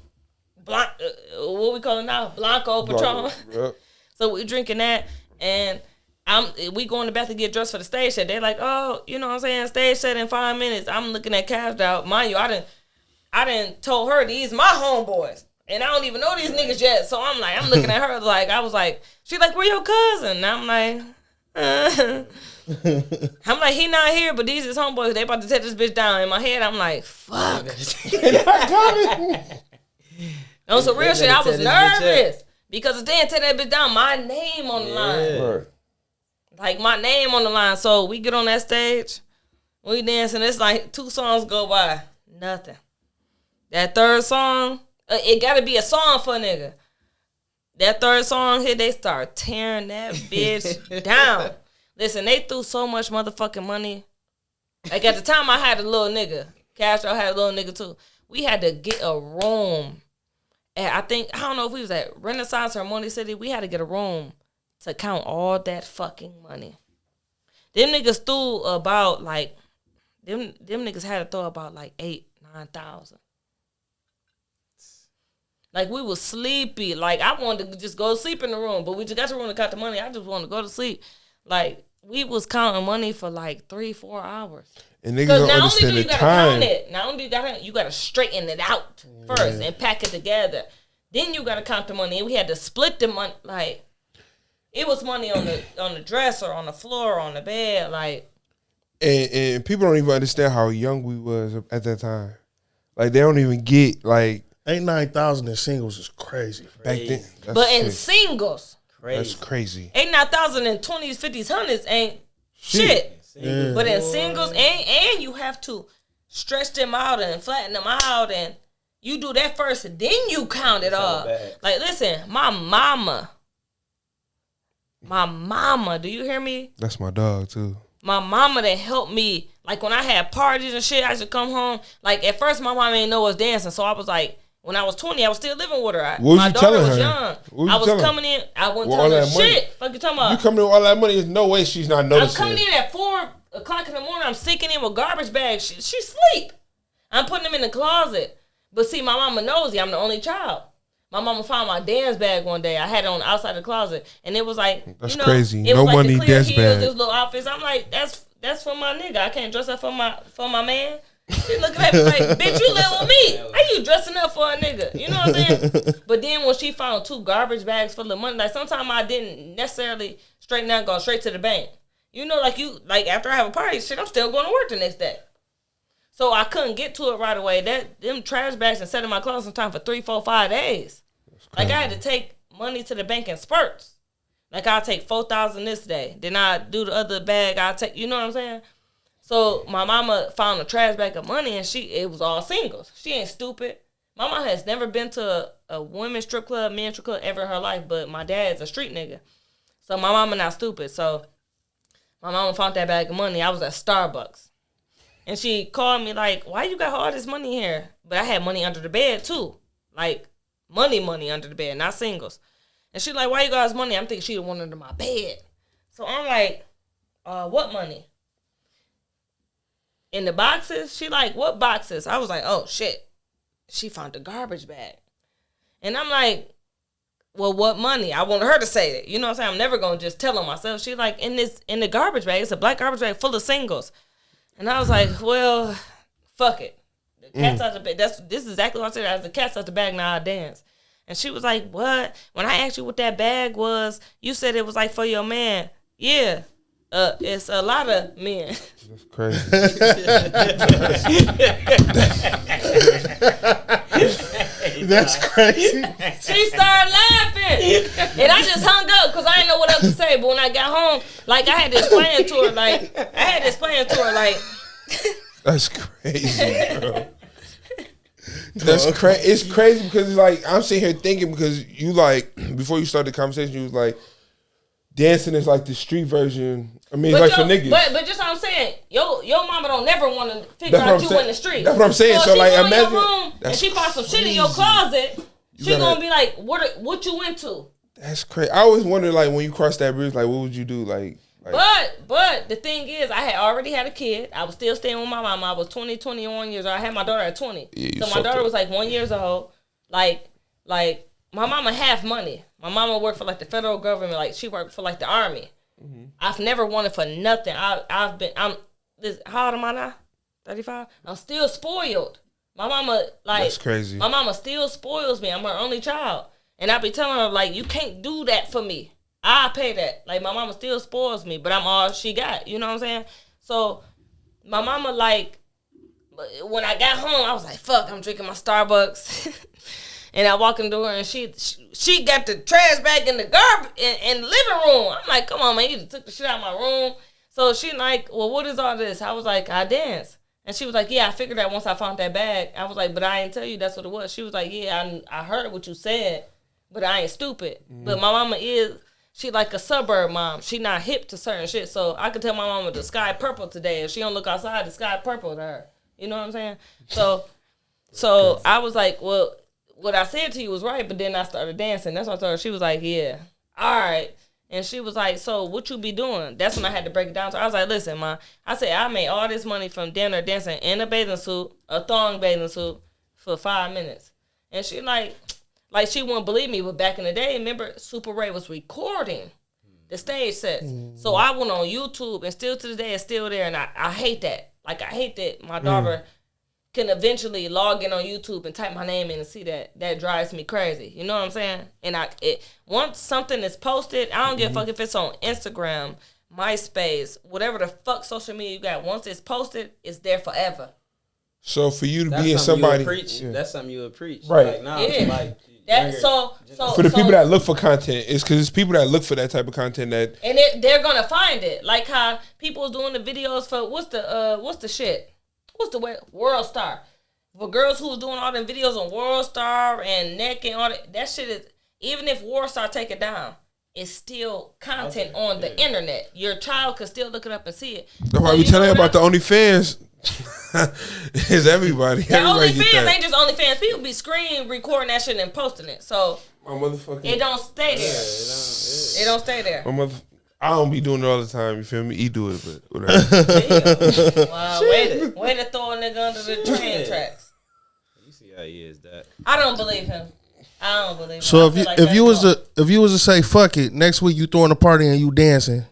what we call it now? Blanco Patron. Yep. So we drinking that. And we go in the bath to get dressed for the stage set. They're like, oh, you know what I'm saying? Stage set in 5 minutes. I'm looking at cashed out. Mind you, I done told her these my homeboys. And I don't even know these niggas yet. So I'm looking at her like, I was like, she like, where your cousin? And I'm like, I'm like, he not here, but these is homeboys. They about to take this bitch down. In my head, I'm like, fuck. No, so real shit, I was nervous. Because if they didn't take that bitch down, my name on the line. Right. Like, my name on the line. So we get on that stage. We dancing. It's like 2 songs go by. Nothing. That third song, it got to be a song for a nigga. That third song hit, they start tearing that bitch down. Listen, they threw so much motherfucking money. Like at the time, I had a little nigga. Castro had a little nigga too. We had to get a room. And I don't know if we was at Renaissance or Money City. We had to get a room to count all that fucking money. Them niggas threw about like, them niggas had to throw about like 8,000-9,000. Like, we was sleepy. Like, I wanted to just go to sleep in the room. But we just got to the room to count the money. I just wanted to go to sleep. Like, we was counting money for, like, 3-4 hours. And niggas don't understand the time. Not only you got to straighten it out first and pack it together. Then you got to count the money. And we had to split the money. Like, it was money on the dresser, on the floor, on the bed. Like. And people don't even understand how young we was at that time. Like, they don't even get, like. 8,000-9,000 in singles is crazy. Back then. But in singles. Crazy. That's crazy. 8,000-9,000 in 20s, 50s, 100s ain't shit. Yeah. But in singles, and you have to stretch them out and flatten them out, and you do that first, and then you count it all. Like, listen, my mama, do you hear me? That's my dog, too. My mama that helped me, like, when I had parties and shit, I used to come home. Like, at first, my mama didn't know I was dancing, so I was like, when I was 20, I was still living with her. My daughter was young. I was coming in. I wasn't telling her shit. Fuck you talking about? You coming in with all that money, there's no way she's not noticing. I'm coming in at 4 o'clock in the morning. I'm sinking in with garbage bags. She sleep. I'm putting them in the closet. But see, my mama nosy. I'm the only child. My mama found my dance bag one day. I had it on the outside of the closet. And it was like, that's crazy. It no was money, like the clear dance heels, bag. those little outfits. I'm like, that's for my nigga. I can't dress up for my man. She looking at me like, bitch, you live with me. How you dressing up for a nigga? You know what I'm saying? But then when she found 2 garbage bags full of money, like sometimes I didn't necessarily straighten out and go straight to the bank. You know, like after I have a party, shit, I'm still going to work the next day. So I couldn't get to it right away. Them trash bags and set in my closet sometimes for 3, 4, 5 days. Like, I had to take money to the bank in spurts. Like, I'll take $4,000 this day. Then I do the other bag. I'll take, you know what I'm saying? So my mama found a trash bag of money, and it was all singles. She ain't stupid. My mama has never been to a women's strip club, men's strip club ever in her life, but my dad's a street nigga. So my mama not stupid. So my mama found that bag of money. I was at Starbucks. And she called me like, why you got all this money here? But I had money under the bed too. Like, money under the bed, not singles. And she like, why you got this money? I'm thinking she the one under my bed. So I'm like, what money? In the boxes? She like, what boxes? I was like, oh, shit. She found a garbage bag. And I'm like, well, what money? I want her to say it. You know what I'm saying? I'm never going to just tell her myself. She like, in the garbage bag, it's a black garbage bag full of singles. And I was like, well, fuck it. The cat's out the bag. This is exactly what I said. As the cat's out the bag, now I dance. And she was like, what? When I asked you what that bag was, you said it was like for your man. Yeah. It's a lot of men. That's crazy. That's crazy. She started laughing. And I just hung up because I didn't know what else to say. But when I got home, like, I had to explain to her, like, That's crazy, bro. That's crazy. It's crazy because it's like, I'm sitting here thinking because you like, before you started the conversation, you was like, dancing is like the street version. I mean, it's like for niggas. But just what I'm saying, your mama don't never want to figure out you in the street. That's what I'm saying. So like, imagine your room and she finds some shit in your closet. She gonna be like, what you into? That's crazy. I always wonder, like, when you cross that bridge, like, what would you do? Like But the thing is, I had already had a kid. I was still staying with my mama. I was 21 years old. I had my daughter at 20. Yeah, so my daughter was like 1 year old. Like my mama have money. My mama worked for like the federal government. Like, she worked for like the army. Mm-hmm. I've never wanted for nothing. How old am I now? 35. I'm still spoiled. My mama, like, that's crazy. My mama still spoils me. I'm her only child, and I be telling her, like, you can't do that for me. I pay that. Like, my mama still spoils me, but I'm all she got. You know what I'm saying? So my mama, like, when I got home, I was like, fuck, I'm drinking my Starbucks. And I walk in the door and she got the trash bag in the garbage in the living room. I'm like, come on, man, you just took the shit out of my room. So she like, well, what is all this? I was like, I dance. And she was like, yeah, I figured that once I found that bag. I was like, but I ain't tell you that's what it was. She was like, yeah, I heard what you said, but I ain't stupid. Mm-hmm. But my mama she like a suburb mom. She not hip to certain shit. So I could tell my mama the sky purple today. If she don't look outside, the sky purple to her. You know what I'm saying? So I was like, well, what I said to you was right, but then I started dancing. That's what I told her. She was like, yeah, all right. And she was like, so what you be doing? That's when I had to break it down to her. I was like, listen, ma, I said, I made all this money from dinner dancing in a bathing suit, a thong bathing suit, for 5 minutes. And she like she wouldn't believe me, but back in the day, remember, Super Ray was recording the stage sets. So I went on YouTube, and still to this day, it's still there, and I hate that. Like, I hate that my daughter can eventually log in on YouTube and type my name in and see that. That drives me crazy. You know what I'm saying? And once something is posted, I don't give a fuck if it's on Instagram, MySpace, whatever the fuck social media you got. Once it's posted, it's there forever. So for you to be in somebody, that's something you would preach, right? Like, nah, like so for the people that look for content, it's because it's people that look for that type of content and they're gonna find it. Like how people doing the videos for what's the shit. What's the way? World Star. For girls who's doing all them videos on World Star and Neck and all that shit is, even if World Star take it down, it's still content on the internet. Your child could still look it up and see it. That's why we telling you about the OnlyFans. Is everybody. The OnlyFans ain't just OnlyFans. People be screen recording that shit and posting it. So my motherfucking, it don't stay there. It don't stay there. I don't be doing it all the time, you feel me? He do it, but whatever. Wow, way to throw a nigga under the train tracks. You see how he is that. I don't believe him. So if you was to say fuck it, next week you throwing a party and you dancing,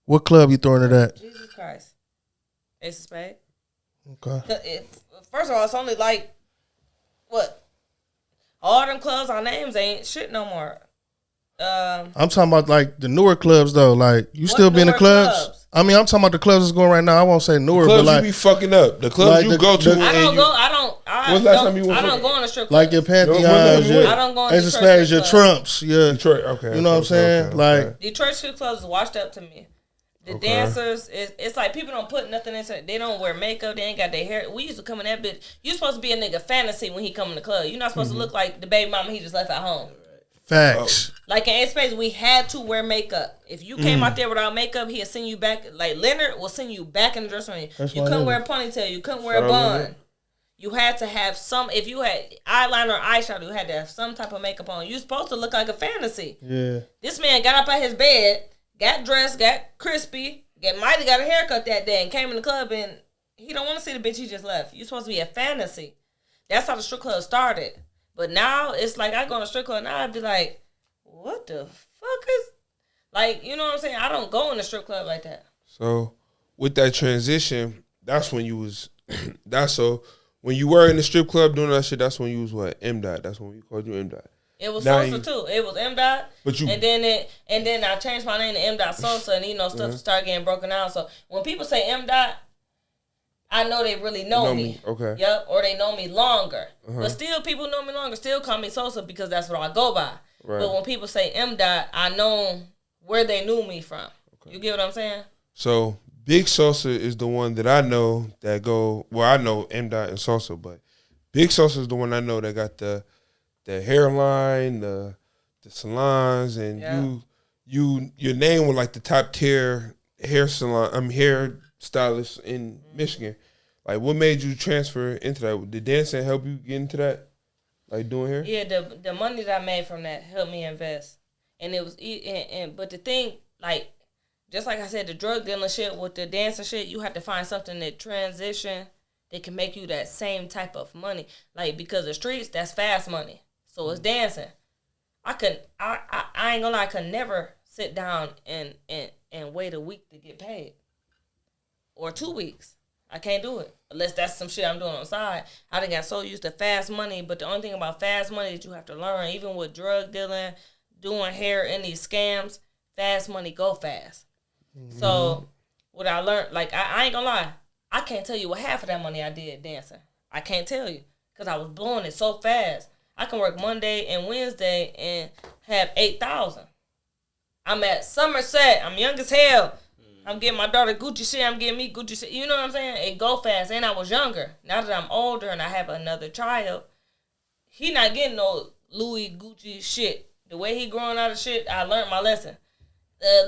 what club you throwing it at? Jesus Christ. Ace of Spades. Okay. First of all, it's only like what? All them clubs our names ain't shit no more. I'm talking about like the newer clubs though. Like you still be in the clubs? I mean, I'm talking about the clubs that's going right now. I won't say newer, clubs but like you be fucking up. The clubs you go to. I don't go. When's the last time you went? I don't go on a strip club. Like your Pantheons. I don't go on Ace of Spades, your Trumps. Yeah. Detroit. Okay. You know what I'm saying? Okay. Like Detroit strip clubs is washed up to me. The dancers, it's like people don't put nothing into it. They don't wear makeup. They ain't got their hair. We used to come in that bitch. You supposed to be a nigga fantasy when he come in the club. You're not supposed to look like the baby mama he just left at home. Facts. Like in Ace Space, we had to wear makeup. If you came out there without makeup, he'll send you back. Like Leonard will send you back in the dressing room. You couldn't wear a ponytail. You couldn't wear a bun. You had to have some. If you had eyeliner or eyeshadow, you had to have some type of makeup on. You're supposed to look like a fantasy. Yeah. This man got up out his bed, got dressed, got crispy. Might have got a haircut that day and came in the club and he don't want to see the bitch he just left. You're supposed to be a fantasy. That's how the strip club started. But now it's like I go in a strip club and I'd be like, what the fuck is... Like, you know what I'm saying? I don't go in a strip club like that. So with that transition, that's when you was... So when you were in the strip club doing that shit, that's when you was what? M-Dot. That's when we called you M-Dot. It was Sosa too. It was M-Dot. But you, and then I changed my name to M-Dot Sosa, and stuff started getting broken down. So when people say M-Dot, I know they really know me. Okay. Yep. Or they know me longer. But still, people know me longer. Still call me Sosa because that's what I go by. Right. But when people say M-Dot, I know where they knew me from. Okay. You get what I'm saying? So Big Sosa is the one that I know that go. Well, I know M-Dot and Sosa, but Big Sosa is the one I know that got the hairline, the salons, and your name was like the top tier hair salon. Hair stylist in Michigan. Like, what made you transfer into that? Did dancing help you get into that? Like doing hair? Yeah, the money that I made from that helped me invest, and it was but the thing, like, just like I said, the drug dealing shit with the dancing shit, you have to find something that transition that can make you that same type of money. Like, because the streets, that's fast money. So it's dancing. I ain't gonna lie, I could never sit down and wait a week to get paid. Or 2 weeks. I can't do it. Unless that's some shit I'm doing on the side. I done got so used to fast money, but the only thing about fast money that you have to learn, even with drug dealing, doing hair in these scams, fast money go fast. Mm-hmm. So what I learned, like, I ain't gonna lie, I can't tell you what half of that money I did dancing. I can't tell you. Because I was blowing it so fast. I can work Monday and Wednesday and have 8,000. I'm at Somerset. I'm young as hell. I'm getting my daughter Gucci shit. I'm getting me Gucci shit. You know what I'm saying? It go fast. And I was younger. Now that I'm older and I have another child, he not getting no Louis Gucci shit. The way he growing out of shit, I learned my lesson.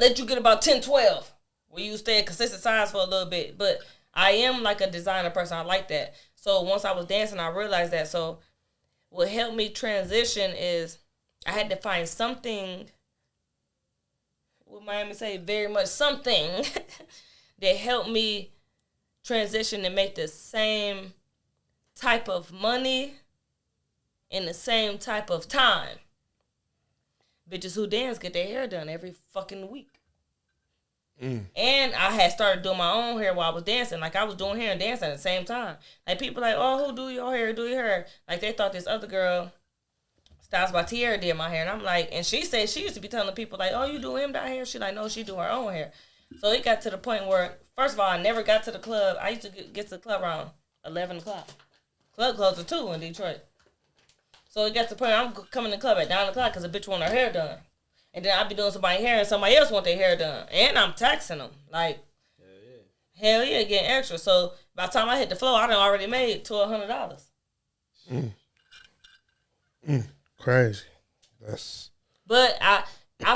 Let you get about 10, 12. Where you stay a consistent size for a little bit. But I am like a designer person. I like that. So once I was dancing, I realized that. So what helped me transition is I had to find something, what Miami say, very much something that helped me transition and make the same type of money in the same type of time. Bitches who dance get their hair done every fucking week. And I had started doing my own hair while I was dancing. Like, I was doing hair and dancing at the same time. Like, people like, oh, who do your hair? Do your hair? Like, they thought this other girl, Styles by Tierra, did my hair. And I'm like, and she said she used to be telling people, like, oh, you do M-Dot hair? She like, no, she do her own hair. So it got to the point where, first of all, I never got to the club. I used to get to the club around 11 o'clock. Club closed at 2 in Detroit. So it got to the point where I'm coming to the club at 9 o'clock because a bitch want her hair done. And then I be doing somebody's hair and somebody else want their hair done. And I'm taxing them. Like, hell yeah, getting extra. So by the time I hit the floor, I done already made $1,200. Crazy. But I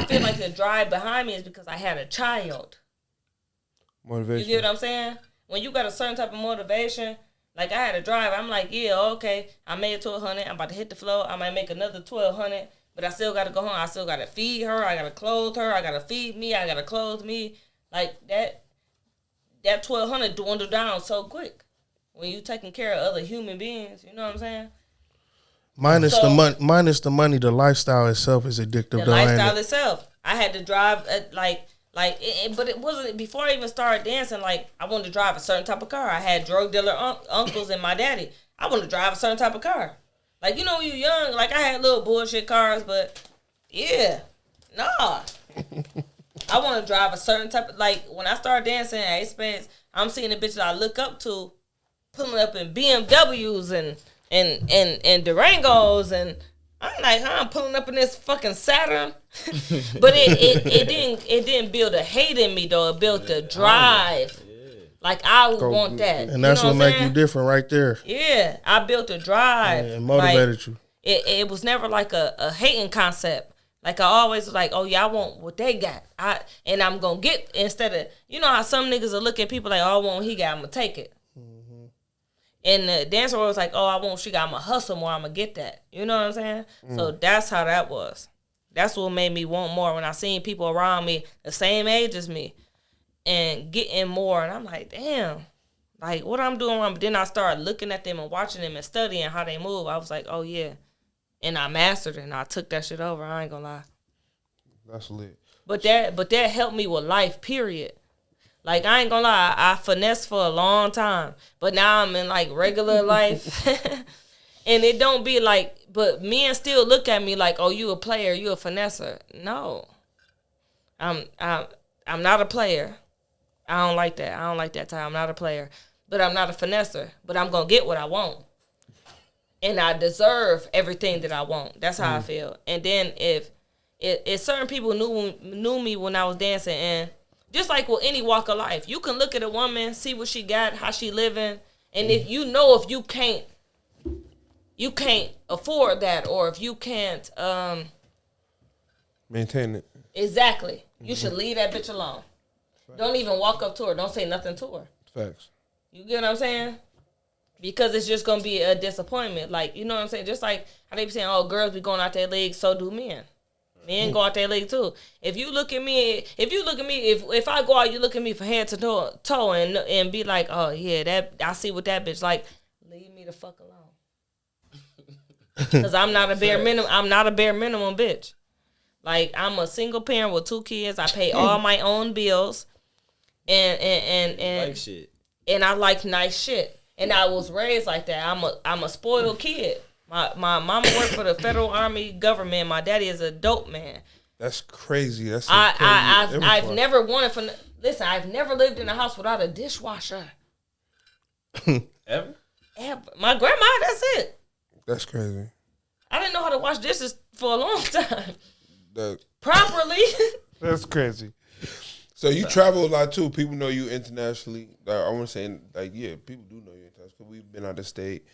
feel like the drive behind me is because I had a child. Motivation. You get what I'm saying? When you got a certain type of motivation, like I had a drive, I'm like, yeah, okay, I made $1,200. I'm about to hit the floor. I might make another $1,200. But I still got to go home. I still got to feed her. I got to clothe her. I got to feed me. I got to clothe me. Like, that $1,200 dwindled down so quick when you taking care of other human beings. You know what I'm saying? Minus the money, the lifestyle itself is addictive. The lifestyle itself. I had to drive, but it wasn't, before I even started dancing, like, I wanted to drive a certain type of car. I had drug dealer uncles and my daddy. I wanted to drive a certain type of car. Like, you know, when you're young, like, I had little bullshit cars, but, yeah, nah. I want to drive a certain type of, like, when I start dancing at Expense, I'm seeing the bitches I look up to pulling up in BMWs and Durangos, and I'm like, I'm pulling up in this fucking Saturn. But it didn't build a hate in me though. It built a drive. Like I want that. And that's what make you different right there. Yeah. I built a drive. Yeah, it motivated you. It was never like a hating concept. Like I always was like, oh yeah, I want what they got. And I'm gonna get, instead of, you know how some niggas will look at people like, oh, I want what he got, I'm gonna take it. Mm-hmm. And the dancer was like, oh, I want what she got, I'm gonna hustle more, I'm gonna get that. You know what I'm saying? So that's how that was. That's what made me want more when I seen people around me the same age as me and getting more. And I'm like, damn, like what I'm doing wrong. But then I started looking at them and watching them and studying how they move. I was like, oh yeah. And I mastered it and I took that shit over. I ain't gonna lie. That's lit. But that helped me with life, period. Like, I ain't gonna lie, I finessed for a long time. But now I'm in, like, regular life. And it don't be like, but men still look at me like, oh, you a player, you a finesser. No. I'm not a player. I don't like that. I don't like that type. I'm not a player. But I'm not a finesser. But I'm gonna get what I want. And I deserve everything that I want. That's how I feel. And then if certain people knew me when I was dancing, and just like with any walk of life, you can look at a woman, see what she got, how she living, and if you can't afford that, or if you can't maintain it. Exactly. You should leave that bitch alone. Facts. Don't even walk up to her. Don't say nothing to her. Facts. You get what I'm saying? Because it's just gonna be a disappointment. Like, you know what I'm saying? Just like how they be saying, oh, girls be going out their league, so do men. Men go out their league too. If you look at me, if I go out, you look at me from head to toe and be like, oh yeah, that I see what that bitch like. Leave me the fuck alone. Because I'm not a bare minimum. I'm not a bare minimum bitch. Like, I'm a single parent with 2 kids. I pay all my own bills, and like shit. And I like nice shit. And I was raised like that. I'm a spoiled kid. My mama worked for the federal army government. My daddy is a dope man. That's crazy. I've never wanted for. Listen, I've never lived in a house without a dishwasher. Ever? My grandma. That's it. That's crazy. I didn't know how to wash dishes for a long time. Properly. That's crazy. So you travel a lot too. People know you internationally. I want to say, like, yeah, people do know you internationally. Because we've been out of state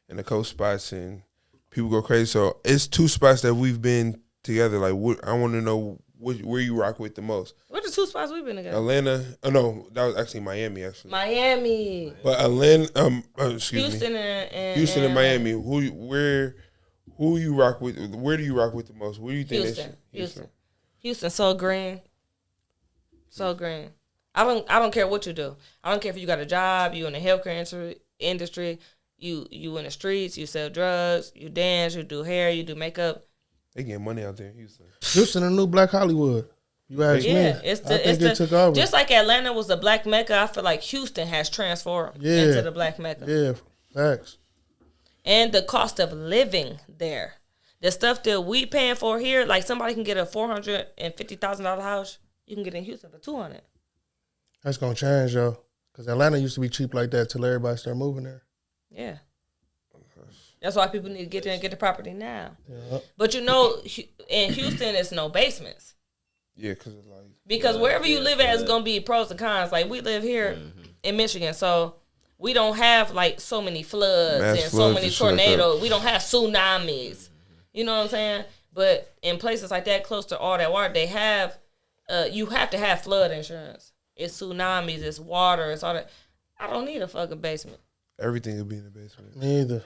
and the coast spots, and people go crazy. So it's 2 spots that we've been together. Like, I want to know where you rock with the most. What are the 2 spots we've been together? Atlanta. Oh no, that was actually Miami. Actually, Miami. But Atlanta. Houston and Houston and Miami. Who you rock with? Where do you rock with the most? Where do you think? Houston. So green. So green. I don't care what you do. I don't care if you got a job, you in the healthcare industry, you in the streets, you sell drugs, you dance, you do hair, you do makeup. They getting money out there in Houston. Houston, a new Black Hollywood. You ask me. I think it took over. Just like Atlanta was the Black Mecca, I feel like Houston has transformed into the Black Mecca. Yeah, facts. And the cost of living there. The stuff that we paying for here, like somebody can get a $450,000 house, you can get in Houston for $200,000. That's gonna change, yo. Because Atlanta used to be cheap like that till everybody started moving there. Yeah. That's why people need to get there and get the property now. Yeah. But you know, in Houston, it's no basements. Yeah, because wherever you live at, it's gonna be pros and cons. Like, we live here in Michigan, so we don't have like so many floods and so many tornadoes. Like, we don't have tsunamis. You know what I'm saying? But in places like that, close to all that water, they have. You have to have flood insurance. It's tsunamis, it's water, it's all that. I don't need a fucking basement. Everything will be in the basement. Me either.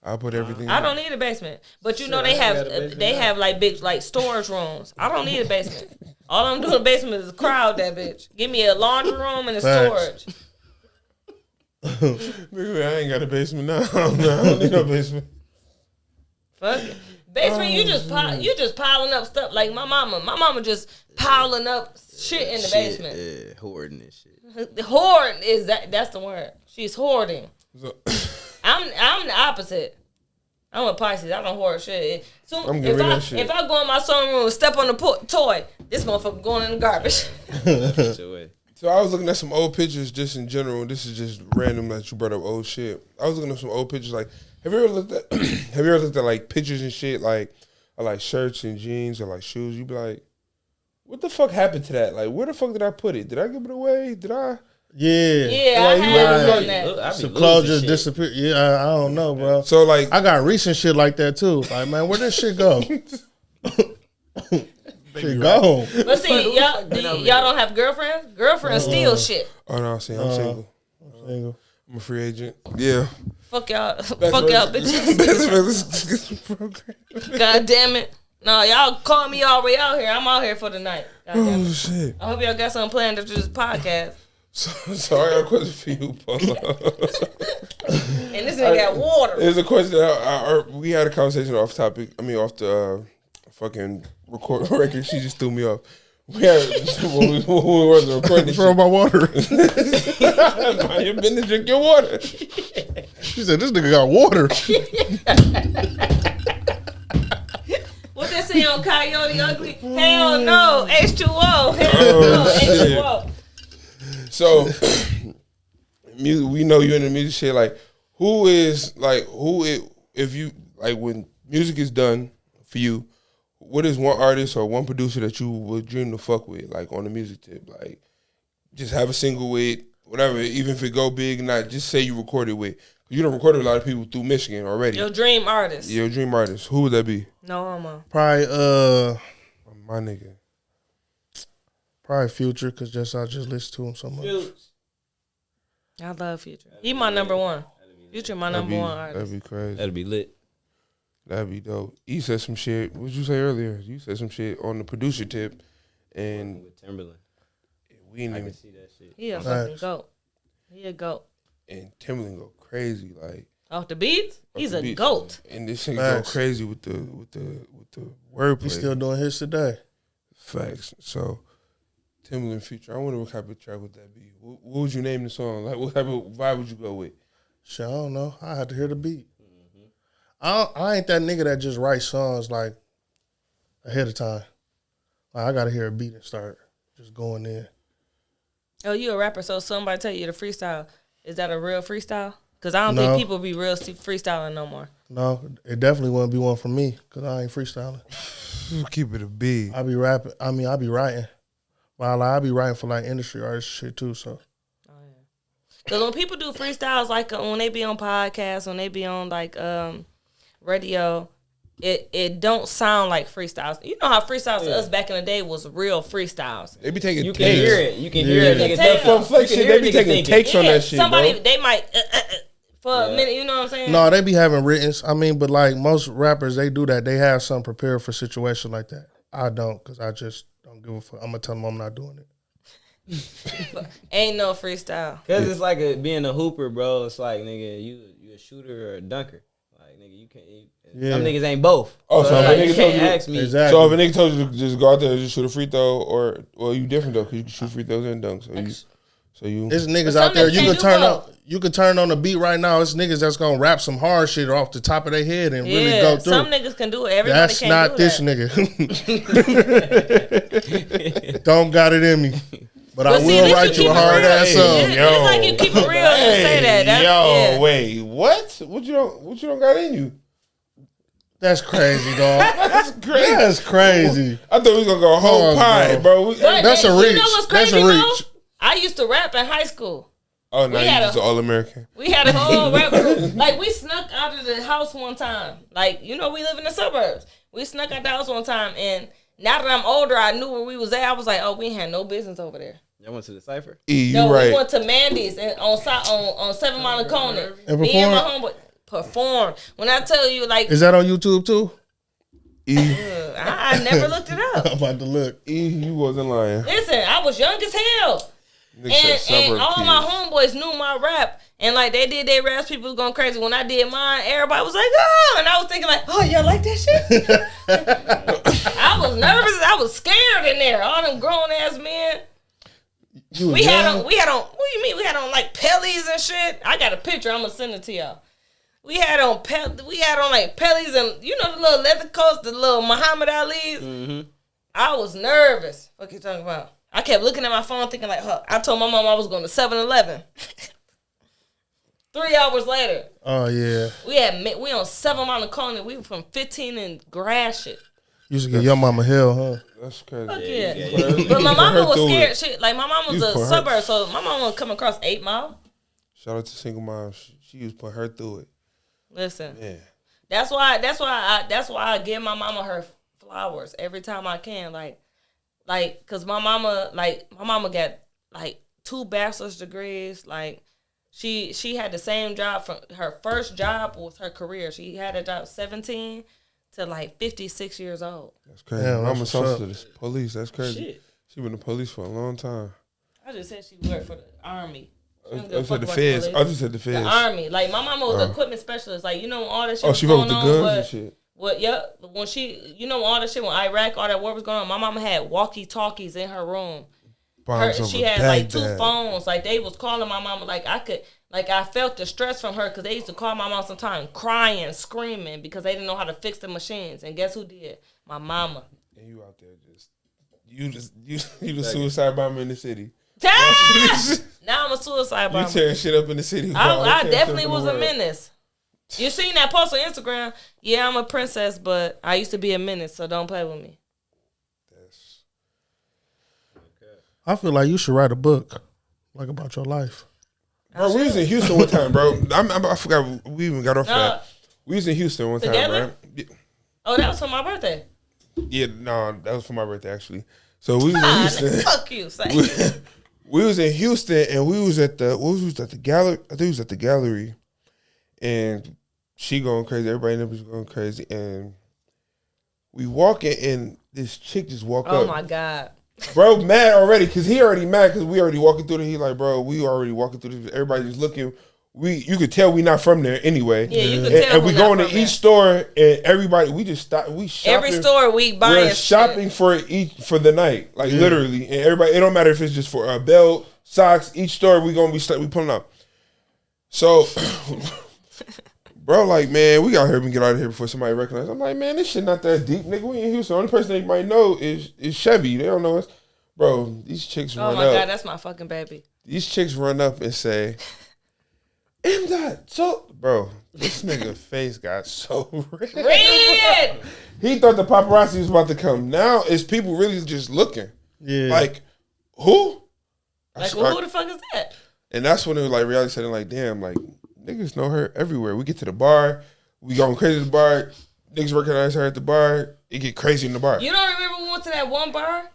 I'll put everything. I don't need a basement, but you know they have like big like storage rooms. I don't need a basement. All I'm doing in the basement is crowd that bitch. Give me a laundry room and a storage. Nigga, I ain't got a basement now. I don't need no basement. Fuck it. Basement, you just piling up stuff like my mama. My mama just piling up shit in the basement. Yeah, hoarding this shit. Hoard is that's the word. She's hoarding. So. I'm the opposite. I'm a Pisces. I don't hoard shit. So I'm getting rid of that shit. If I go in my sewing room and step on the toy, this motherfucker going in the garbage. So I was looking at some old pictures just in general. This is just random that you brought up old shit. I was looking at some old pictures. Like, have you ever looked at like pictures and shit like shirts and jeans or like shoes? You be like, what the fuck happened to that? Like, where the fuck did I put it? Did I give it away? Did I? Yeah. Yeah, I have done that. Some clothes just disappear. Yeah, I don't know, bro. So like, I got recent shit like that too. Like, man, where this shit go? Shit gone. But see, y'all don't have girlfriends? Girlfriends steal shit. Oh no, I'm single. I'm a free agent. Yeah. Fuck y'all. Fuck y'all bitches. God damn it. No, y'all call me all the way out here. I'm out here for the night. Oh shit. I hope y'all got something planned after this podcast. So I got a question for you, Paul. And this nigga got water. There's a question we had a conversation off topic. I mean, off the fucking record. She just threw me off. We had when we wasn't recording. Throw my water. You've been to drink your water. She said, "This nigga got water." What they say on Coyote Ugly? Hell no, H2O. Hell no, H2O. So, we know you're in the music shit. Like, if you like when music is done for you, what is one artist or one producer that you would dream to fuck with, like on the music tip? Like, just have a single with, whatever, even if it go big, not just say you recorded with. You done recorded a lot of people through Michigan already. Your dream artist. Your dream artist. Who would that be? No homo. Probably my nigga. Probably Future, because I just listen to him so much. I love Future. He my number one. Future my number one artist. That'd be crazy. That'd be lit. That'd be dope. You said some shit. What did you say earlier? You said some shit on the producer tip, and with Timberland. We didn't even see that shit. He a fucking goat. He a goat. And Timberland go crazy like off the beats. He's a goat. And this thing go crazy with the wordplay. He's still doing his today. Facts. So Timberland Future. I wonder what type of track would that be. What would you name the song? Like, what type of vibe would you go with? Shit, I don't know. I had to hear the beat. I ain't that nigga that just writes songs like ahead of time. Like, I gotta hear a beat and start just going in. Oh, you a rapper? So somebody tell you to freestyle. Is that a real freestyle? Because I don't think people be real freestyling no more. No, it definitely wouldn't be one for me because I ain't freestyling. Keep it a beat. I be rapping. I mean, I be writing. Well, I be writing for like industry artists shit too. So. Because when people do freestyles, like when they be on podcasts, when they be on like radio, it don't sound like freestyles. You know how freestyles to us back in the day was real freestyles. They be taking you takes. Can hear it. You can hear it. They be taking takes on that shit, somebody, bro. they might for a minute, you know what I'm saying? No, they be having writtens. I mean, but like most rappers, they do that. They have something prepared for situations like that. I don't, because I just don't give a fuck. I'm going to tell them I'm not doing it. Ain't no freestyle. Because it's like being a hooper, bro. It's like, nigga, you a shooter or a dunker. Like, nigga, you can't. Some niggas ain't both. Oh, so if a nigga can't ask me. Exactly. So if a nigga told you to just go out there and just shoot a free throw, or well, you different though, because you can shoot free throws and dunks. There's niggas out there. You can turn on the beat right now. It's niggas that's gonna rap some hard shit off the top of their head and really go through. Some niggas can do it. Everybody that's can't not do this that. nigga. Don't got it in me. But I will write you a hard ass song. It's like you keep it real and say that. Wait, what? What you don't got in you? That's crazy, dog. That's crazy. That's crazy. I thought we was gonna go whole pie, bro. That's a reach. You know what's crazy, That's a reach. I used to rap in high school. Oh, no, you just All-American. We had a whole rap group. Like, we snuck out of the house one time. Like, you know, we live in the suburbs. We snuck out the house one time, and now that I'm older, I knew where we was at. I was like, oh, we ain't had no business over there. Y'all went to the Cypher? We went to Mandy's and on 7 Mile and Coney. Me and my homeboy performed. When I tell you, like... Is that on YouTube, too? I never looked it up. I'm about to look. You wasn't lying. Listen, I was young as hell. And all my homeboys knew my rap. And like they did their raps, people was going crazy. When I did mine, everybody was like, oh. And I was thinking like, oh, y'all like that shit? I was nervous. I was scared in there. All them grown ass men. We had on, what do you mean? We had on like pellies and shit. I got a picture. I'm going to send it to y'all. We had on like Pellies and you know the little leather coats, the little Muhammad Ali's. Mm-hmm. I was nervous. What you talking about? I kept looking at my phone thinking like, huh. I told my mom I was going to 7-Eleven. 3 hours later. Oh yeah. We on 7 Mile and Coney. We were from 15 and Gratiot. Used to get your mama hell, huh? That's crazy. Fuck yeah. But my mama was scared. She, like my mom was a suburb, so my mama was coming across 8 Mile. Shout out to single moms. She used to put her through it. Listen. Yeah. That's why I give my mama her flowers every time I can. Like, cause my mama got like 2 bachelor's degrees. Like, she had the same job from her first job was her career. She had a job 17 to like 56 years old. That's crazy. Yeah, Mama's also to the police. That's crazy. Shit. She been in the police for a long time. I just said she worked for the Army. I said the feds. I just said the feds. The Army. Like, my mama was an equipment specialist. Like, you know, all that shit was she going wrote the on. guns and shit. What? Yep. When all that shit, when Iraq, all that war was going on, my mama had walkie-talkies in her room. She had like 2 phones. Like, they was calling my mama. Like, I felt the stress from her because they used to call my mom sometimes crying, screaming because they didn't know how to fix the machines. And guess who did? My mama. And you out there you the suicide bomber in the city. Now I'm a suicide bomber. You tearing shit up in the city. I definitely was a menace. You seen that post on Instagram? Yeah, I'm a princess, but I used to be a menace, so don't play with me. I feel like you should write a book, like about your life. Bro, we was in Houston one time, bro. I forgot we even got off that. We was in Houston one time, bro. Yeah. Oh, that was for my birthday. Yeah, no, that was for my birthday actually. So we was in Houston. Fuck you, we was in Houston and we was at the gallery. I think we was at the gallery, and she going crazy. Everybody in there was going crazy, and we walking, and this chick just walked up. Oh my god. Bro, mad already because he already mad because we already walking through there. He like, bro, we already walking through this. Everybody just looking. You could tell we not from there anyway. Yeah, you could tell. And we going to each store, and everybody, we just stop. We shopping. Every store we buying. We're shopping for the night, like literally. And everybody, it don't matter if it's just for a belt, socks. Each store we gonna be we pulling up. So, bro, like, man, we got here and get out of here before somebody recognizes. I'm like, man, this shit not that deep, nigga. We in Houston. The only person they might know is Chevy. They don't know us, bro. These chicks run up. Oh my god, that's my fucking baby. These chicks run up and say, "Imdad, so bro, this nigga face got so red. Red. He thought the paparazzi was about to come. Now it's people really just looking. Yeah, like who? Like, well, who the fuck is that? And that's when it was like reality setting. Like, damn, like niggas know her everywhere. We get to the bar, we going crazy at the bar. Niggas recognize her at the bar. It get crazy in the bar. You don't remember we went to that one bar?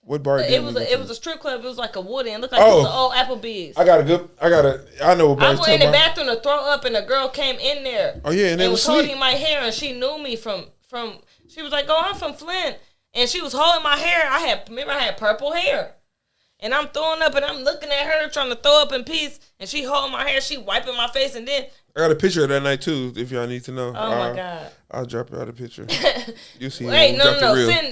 What bar? It was a strip club. It was like a wood end. It looked like it was an old Applebee's. I know what bar. I went in the bathroom to throw up, and a girl came in there. Oh yeah, and it was holding my hair, and she knew me from. She was like, "Oh, I'm from Flint," and she was holding my hair. I had purple hair, and I'm throwing up, and I'm looking at her trying to throw up in peace, and she holding my hair. She wiping my face, and then I got a picture of that night too. If y'all need to know. Oh my god. I'll drop out a picture. You see? Wait, no.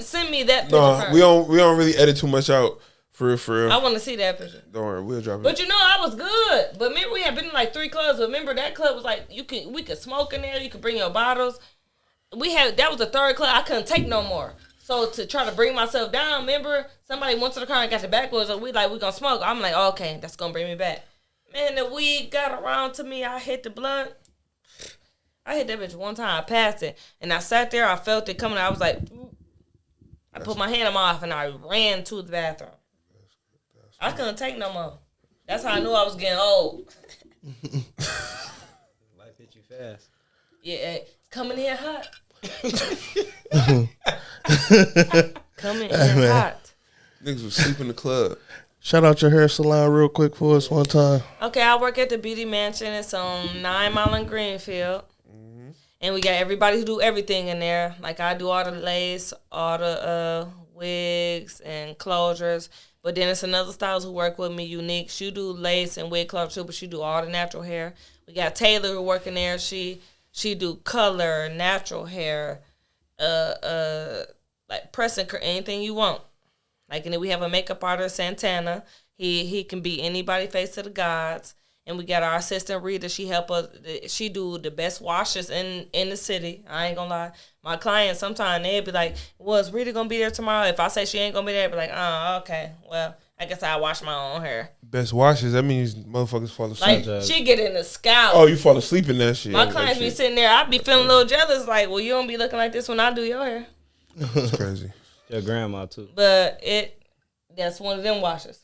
Send me that picture. No, we don't really edit too much out for real. I want to see that picture. Don't worry, we'll drop it. But you know, I was good. But remember, we had been in like 3 clubs. But remember, that club was like we could smoke in there. You could bring your bottles. That was the 3rd club. I couldn't take no more. So to try to bring myself down, remember, somebody went to the car and got the backwoods. And we gonna smoke. I'm like, oh, okay, that's gonna bring me back. Man, the weed got around to me. I hit the blunt. I hit that bitch one time. I passed it. And I sat there. I felt it coming. I was like, I put my hand in my mouth and I ran to the bathroom. I couldn't take no more. That's how I knew I was getting old. Life hit you fast. Yeah, coming in hot. Coming in hot. Niggas was sleeping in the club. Shout out your hair salon real quick for us one time. Okay, I work at the Beauty Mansion. It's on 9 Mile and Greenfield. Mm-hmm. And we got everybody who do everything in there. Like, I do all the lace, all the wigs and closures. But then it's another stylist who work with me, Unique. She do lace and wig closure too, but she do all the natural hair. We got Taylor who work in there. She do color, natural hair, like pressing anything you want. Like, and then we have a makeup artist, Santana. He can be anybody face to the gods. And we got our assistant Rita. She help us. She do the best washes in the city. I ain't gonna lie. My clients sometimes they be like, "Well, is Rita gonna be there tomorrow?" If I say she ain't gonna be there, be like, "Oh, okay. Well, I guess I wash my own hair." Best washes. That means motherfuckers fall asleep. Like she get in the scalp. Oh, you fall asleep in that shit. My clients be sitting there. I be feeling a little jealous. Like, well, you don't be looking like this when I do your hair. That's crazy. Your grandma too. But that's one of them washes.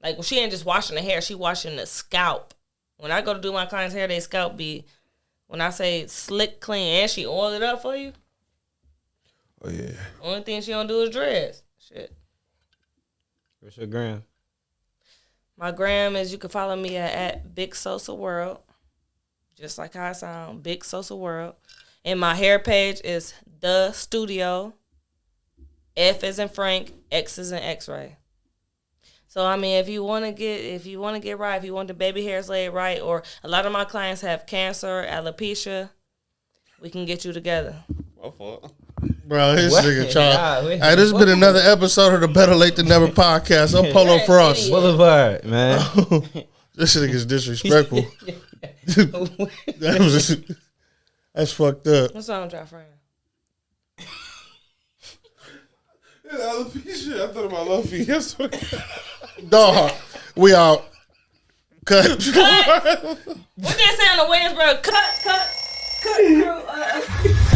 Like, well, she ain't just washing the hair, she washing the scalp. When I go to do my client's hair, they scalp be, when I say slick clean, and she oil it up for you. Oh, yeah. Only thing she don't do is dreads. Shit. What's your gram? My gram is, you can follow me at BigSosaworld. Just like how I sound, BigSosaworld. And my hair page is The Studio. F as in Frank, X as in X-ray. So I mean, if you want to get right, if you want the baby hairs laid right, or a lot of my clients have cancer, alopecia, we can get you together. My fault. Bro, this nigga child. Hey, Hey, this has been another episode of the Better Late Than Never podcast. I'm Polo Frost. Boulevard, man. This nigga's disrespectful. That's fucked up. What's on, Dry Friend? Alopecia. I thought about Luffy. Yes. Dog, we out. Cut. What they say on the Williamsburg? Cut, crew.